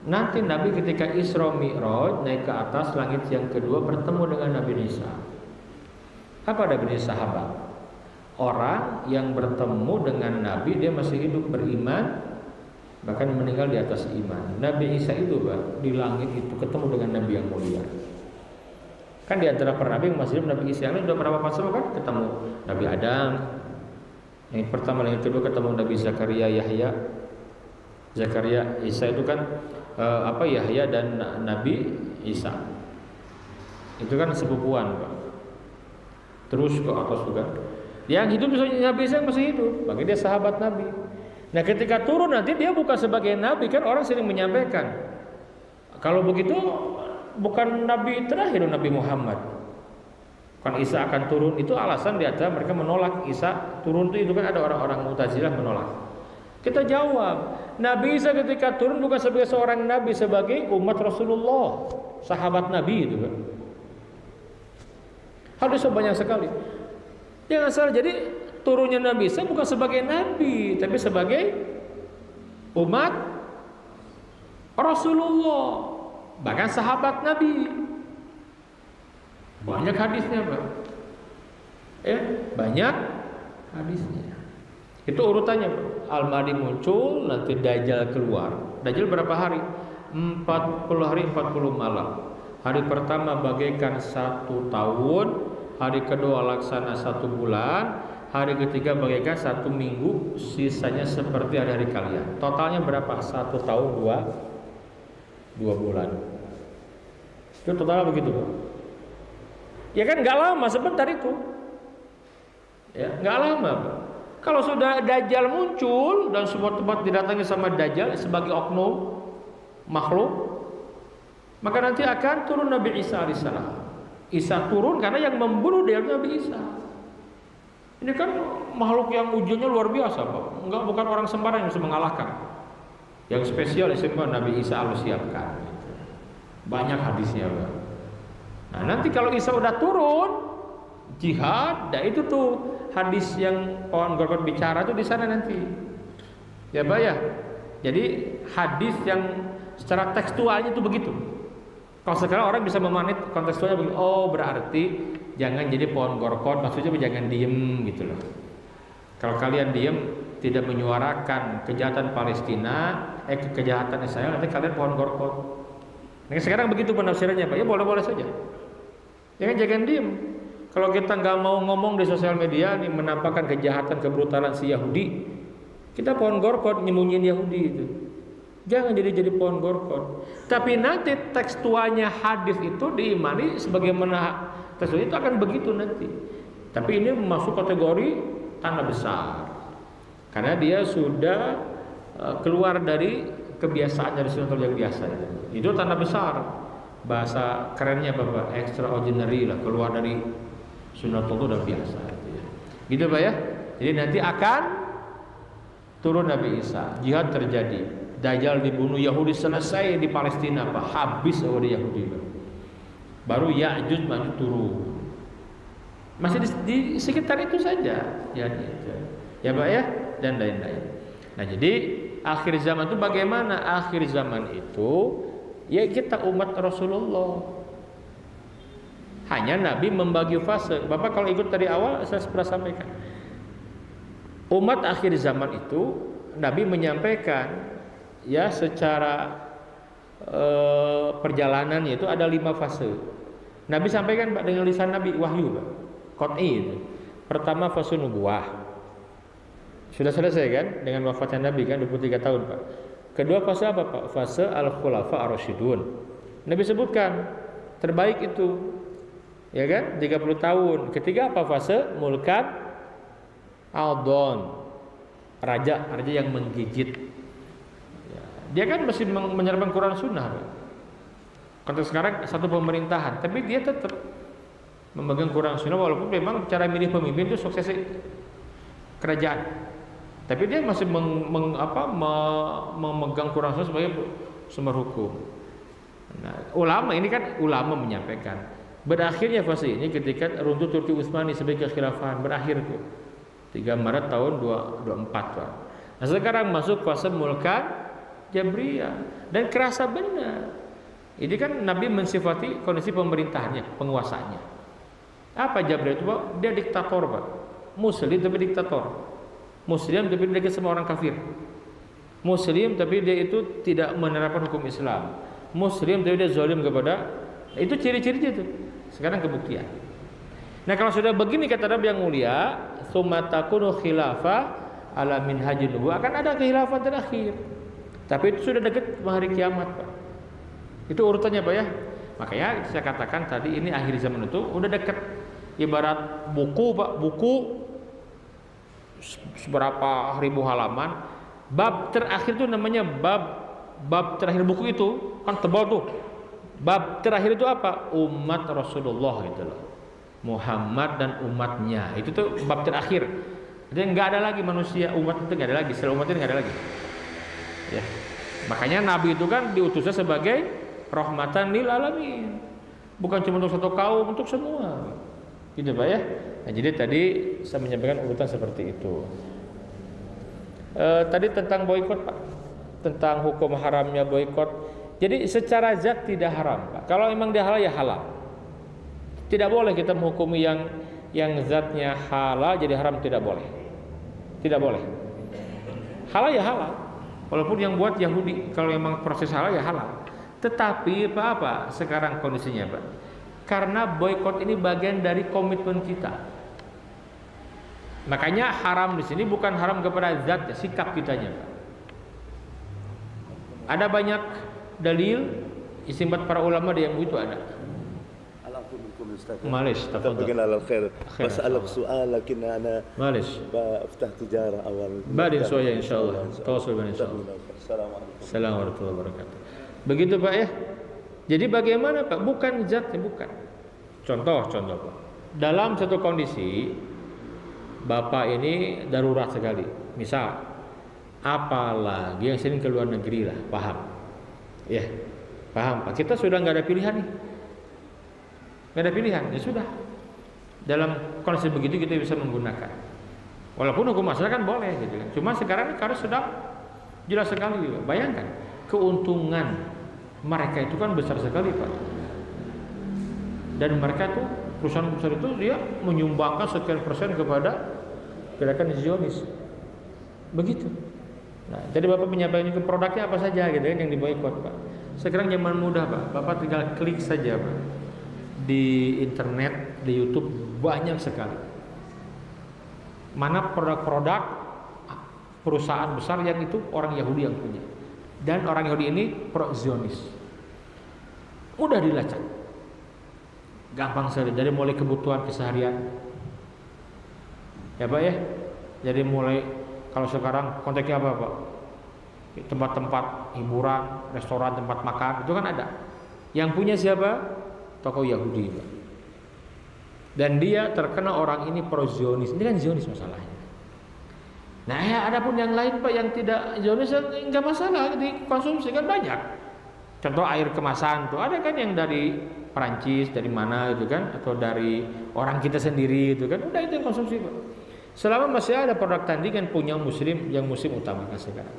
Nanti Nabi ketika Isra Mi'raj naik ke atas langit yang kedua bertemu dengan Nabi Isa. Apa Nabi Isa sahabat? Orang yang bertemu dengan Nabi dia masih hidup beriman, bahkan meninggal di atas iman. Nabi Isa itu Pak, di langit itu ketemu dengan Nabi yang mulia. Kan di antara para nabi yang masih hidup, Nabi Isa yang sudah berapa pasal kan ketemu Nabi Adam. Yang pertama, yang kedua ketemu Nabi Zakaria, Yahya. Zakaria, Isa itu kan Yahya dan Nabi Isa. Itu kan sepupuan Pak. Terus ke atas juga. Yang hidup Nabi Isa yang masih hidup, bagi dia sahabat Nabi. Nah ketika turun nanti dia bukan sebagai Nabi, kan orang sering menyampaikan kalau begitu bukan Nabi terakhir Nabi Muhammad. Kan Isa akan turun, itu alasan di antara mereka menolak Isa turun itu kan ada orang-orang Mu'tazilah menolak. Kita jawab, Nabi Isa ketika turun bukan sebagai seorang Nabi, sebagai umat Rasulullah, sahabat Nabi itu kan. Hadisnya banyak sekali. Jangan salah, jadi turunnya Nabi Isa bukan sebagai Nabi, tapi sebagai umat Rasulullah. Bahkan sahabat Nabi. Banyak hadisnya Pak. Banyak hadisnya. Itu urutannya Pak. Al-Mahdi muncul, nanti Dajjal keluar. Dajjal berapa hari? 40 hari 40 malam. Hari pertama bagaikan 1 tahun, hari kedua laksana 1 bulan, hari ketiga bagaikan 1 minggu, sisanya seperti hari-hari kalian. Totalnya berapa? 1 tahun 2 bulan. Itu totalnya begitu Pak. Ya kan nggak lama, sebentar itu. Ya nggak lama Pak. Kalau sudah Dajjal muncul dan semua tempat didatangi sama Dajjal sebagai oknum makhluk, maka nanti akan turun Nabi Isa alaihissalam. Isa turun karena yang membunuh dia Nabi Isa. Ini kan makhluk yang ujiannya luar biasa Pak. Bukan orang sembarang yang bisa mengalahkan. Yang spesial disebut Nabi Isa Allah siapkan. Banyak hadisnya Pak. Nah nanti kalau Isa udah turun, jihad. Nah itu tuh hadis yang pohon gorkot bicara tuh di sana nanti. Ya Pak ya. Jadi hadis yang secara tekstualnya itu begitu. Kalau sekarang orang bisa memanit kontekstualnya begitu. Oh berarti jangan jadi pohon gorkot, maksudnya jangan diem gitu loh. Kalau kalian diem tidak menyuarakan kejahatan Palestina, kejahatan Israel, nanti kalian pohon gorkot. Nah, sekarang begitu penafsirannya Pak. Ya boleh-boleh saja. Jangan diem. Kalau kita nggak mau ngomong di sosial media nih menampakkan kejahatan kebrutalan si Yahudi, kita pohon gorkot nyembunyiin Yahudi itu. Jangan jadi pohon gorkot. Tapi nanti tekstualnya hadis itu diimani sebagaimana tekstualnya itu akan begitu nanti. Tapi ini masuk kategori tanah besar. Karena dia sudah keluar dari kebiasaan dari sunnah yang biasa. Itu tanah besar. Bahasa kerennya Bapak, extraordinary lah, keluar dari sunnah itu udah biasa. Gitu Pak ya. Jadi nanti akan turun Nabi Isa, jihad terjadi. Dajjal dibunuh, Yahudi selesai di Palestina Pak, habis oleh Yahudi Pak. Baru Ya'juj Ma'juj turun. Masih di sekitar itu saja ya Pak ya, dan lain-lain. Nah jadi akhir zaman itu bagaimana? Akhir zaman itu ya kita umat Rasulullah. Hanya Nabi membagi fase. Bapak kalau ikut dari awal saya pernah sampaikan. Umat akhir zaman itu Nabi menyampaikan ya secara perjalanan itu ada 5 fase. Nabi sampaikan Pak dengan lisan Nabi wahyu Pak. Qat'i itu. Pertama fase nubuwah. Sudah selesai kan dengan wafatnya Nabi kan 23 tahun Pak. Kedua fase apa Pak? Fase al-khulafa ar-rasyidun. Nabi sebutkan terbaik itu ya kan 30 tahun. Ketiga apa fase? Mulkan Aldon. Raja yang menggigit. Dia kan masih menyerahkan Quran Sunnah. Konteks sekarang satu pemerintahan, tapi dia tetap memegang Quran Sunnah walaupun memang cara milih pemimpin itu suksesi kerajaan. Tapi dia masih memegang Quran Sunnah sebagai sumber hukum. Nah, ulama ini kan ulama menyampaikan berakhirnya fase ini ketika runtuh Turki Utsmani sebagai kekhilafahan berakhir tuh 3 Maret tahun 24 Pak. Nah sekarang masuk fase mulkan Jabriyah dan kerasa benar. Ini kan Nabi mensifati kondisi pemerintahannya, penguasanya. Apa Jabriyah itu Pak? Dia diktator Pak. Muslim tapi diktator. Muslim tapi dia sama orang kafir. Muslim tapi dia itu tidak menerapkan hukum Islam. Muslim tapi dia zalim kepada. Itu ciri-cirinya itu. Sekarang kebuktian. Nah kalau sudah begini kata Nabi yang mulia, tsumma takunu khilafah ala minhajin nubuwah, akan ada kekhilafan terakhir. Tapi itu sudah dekat hari kiamat Pak. Itu urutannya Pak ya. Makanya saya katakan tadi ini akhir zaman itu udah dekat. Ibarat buku Pak, buku seberapa ribu halaman. Bab terakhir itu namanya bab terakhir buku itu kan tebal tuh. Bab terakhir itu apa? Umat Rasulullah gitu loh. Muhammad dan umatnya. Itu tuh bab terakhir. Jadi nggak ada lagi manusia umat itu nggak ada lagi. Setelah umat itu nggak ada lagi. Ya. Makanya Nabi itu kan diutusnya sebagai rahmatan lil alamin. Bukan cuma untuk satu kaum, untuk semua. Gitu Pak ya. Nah, jadi tadi saya menyampaikan urutan seperti itu. Tadi tentang boikot Pak. Tentang hukum haramnya boikot. Jadi secara zat tidak haram Pak. Kalau memang dia halal ya halal. Tidak boleh kita menghukumi yang zatnya halal jadi haram, tidak boleh. Tidak boleh. Halal ya halal. Walaupun yang buat Yahudi, kalau memang proses halal ya halal. Tetapi apa sekarang kondisinya Pak? Karena boikot ini bagian dari komitmen kita. Makanya haram di sini bukan haram kepada zat, ya, sikap kitanya Pak. Ada banyak dalil istimbat para ulama di yang itu ada. معلش تفضل على الخير بسألك سؤال لكن أنا معلش بفتح تجارة أول بعدين شوية إن شاء الله تواصل بنا إن شاء الله. السلام warahmatullahi wabarakatuh. Begitu Pak ya. Jadi bagaimana Pak? Bukan zatnya, bukan. Contoh Pak. Dalam satu kondisi Bapak ini darurat sekali. Misal apalagi yang sering ke luar negeri lah, paham? Ya, paham Pak. Kita sudah nggak ada pilihan nih. Nggak ada pilihan, ya sudah. Dalam kondisi begitu kita bisa menggunakan. Walaupun hukum asal kan boleh gitu kan. Cuma sekarang kalau sedang jelas sekali juga. Bayangkan keuntungan mereka itu kan besar sekali Pak. Dan mereka tuh perusahaan besar itu dia menyumbangkan sekian persen kepada gerakan Zionis. Begitu. Nah, jadi Bapak menyampaikan ke produknya apa saja gitu kan yang diboikot Pak. Sekarang zaman mudah Pak. Bapak tinggal klik saja Pak. Di internet, di YouTube banyak sekali. Mana produk-produk perusahaan besar yang itu orang Yahudi yang punya. Dan orang Yahudi ini pro-Zionis. Mudah dilacak. Gampang sekali dari mulai kebutuhan keseharian. Ya Pak ya. Jadi mulai kalau sekarang konteksnya apa Pak? Tempat-tempat hiburan, restoran, tempat makan itu kan ada. Yang punya siapa? Tokoh Yahudi Pak. Dan dia terkena orang ini pro-Zionis. Ini kan Zionis masalahnya. Nah ya ada pun yang lain Pak yang tidak Zionis enggak masalah dikonsumsi kan banyak. Contoh air kemasan tuh ada kan yang dari Perancis, dari mana gitu kan, atau dari orang kita sendiri itu kan, udah itu yang konsumsi Pak. Selama masih ada produk tandingan punya muslim yang muslim utamakan sekarang.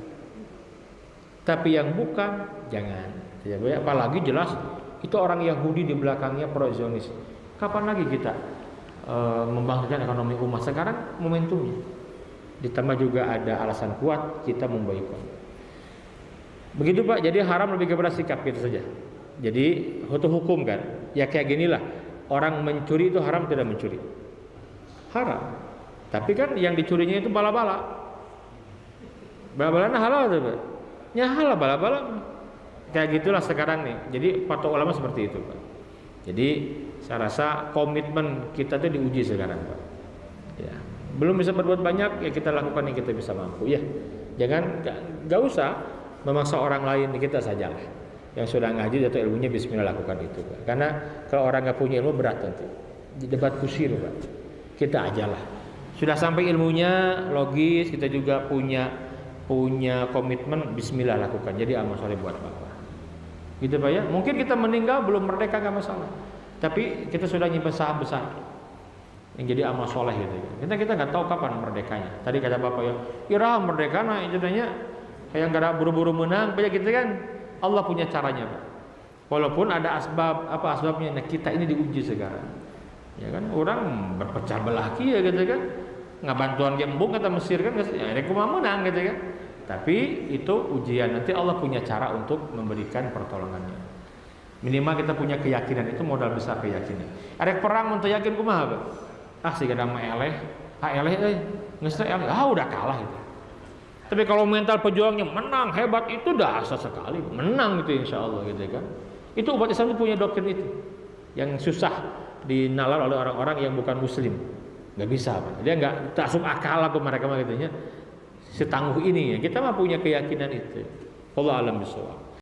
Tapi yang bukan jangan. Ya, apalagi jelas itu orang Yahudi di belakangnya pro-Zionis. Kapan lagi kita membangkitkan ekonomi umat? Sekarang momentumnya. Ditambah juga ada alasan kuat kita memboikot. Begitu Pak. Jadi haram lebih kepada sikap itu saja. Jadi hukum kan. Ya kayak ginilah. Orang mencuri itu haram tidak mencuri. Haram. Tapi kan yang dicurinya itu bala-bala. Bala-balanya halal tuh Pak. Ya halal bala-bala. Kayak gitulah sekarang nih. Jadi fatwa ulama seperti itu Pak. Jadi saya rasa komitmen kita tuh diuji sekarang Pak. Ya, belum bisa berbuat banyak ya kita lakukan yang kita bisa mampu ya. Jangan gak usah memaksa orang lain, kita sajalah. Yang sudah ngaji atau ilmunya bismillah lakukan itu Pak. Karena kalau orang gak punya ilmu berat nanti. Debat kusir Pak. Kita ajalah. Sudah sampai ilmunya logis, kita juga punya komitmen bismillah lakukan. Jadi amal soleh buat Bapak. Gitu Pak ya. Mungkin kita meninggal belum merdeka gak masalah. Tapi kita sudah nyimpen saham besar yang jadi amal soleh gitu. Kita nggak tahu kapan merdekanya. Tadi kata Bapak ya, kira merdeka nah jadinya kayak nggak ada buru-buru menang, banyak gitu kan. Allah punya caranya Pak. Walaupun ada asbabnya. Nah kita ini diuji sekarang. Ya kan orang berpecah belah ya gitu kan. Nggak bantuan gembung kata Mesir kan, ya cuma menang gitu kan. Tapi itu ujian. Nanti Allah punya cara untuk memberikan pertolongannya. Minimal kita punya keyakinan, itu modal besar keyakinan. Ada perang untuk yakin kumaha Pak? Sih kadang mah eleh, udah kalah itu. Tapi kalau mental pejuangnya menang hebat itu dahsyat sekali, menang gitu insya Allah gitu kan. Itu umat Islam itu punya doktrin itu, yang susah dinalar oleh orang-orang yang bukan Muslim. Nggak bisa Pak. Dia nggak tasuk akal ke mereka gitunya. Setangguh ini ya. Kita mah punya keyakinan itu. Allah alam bisawab.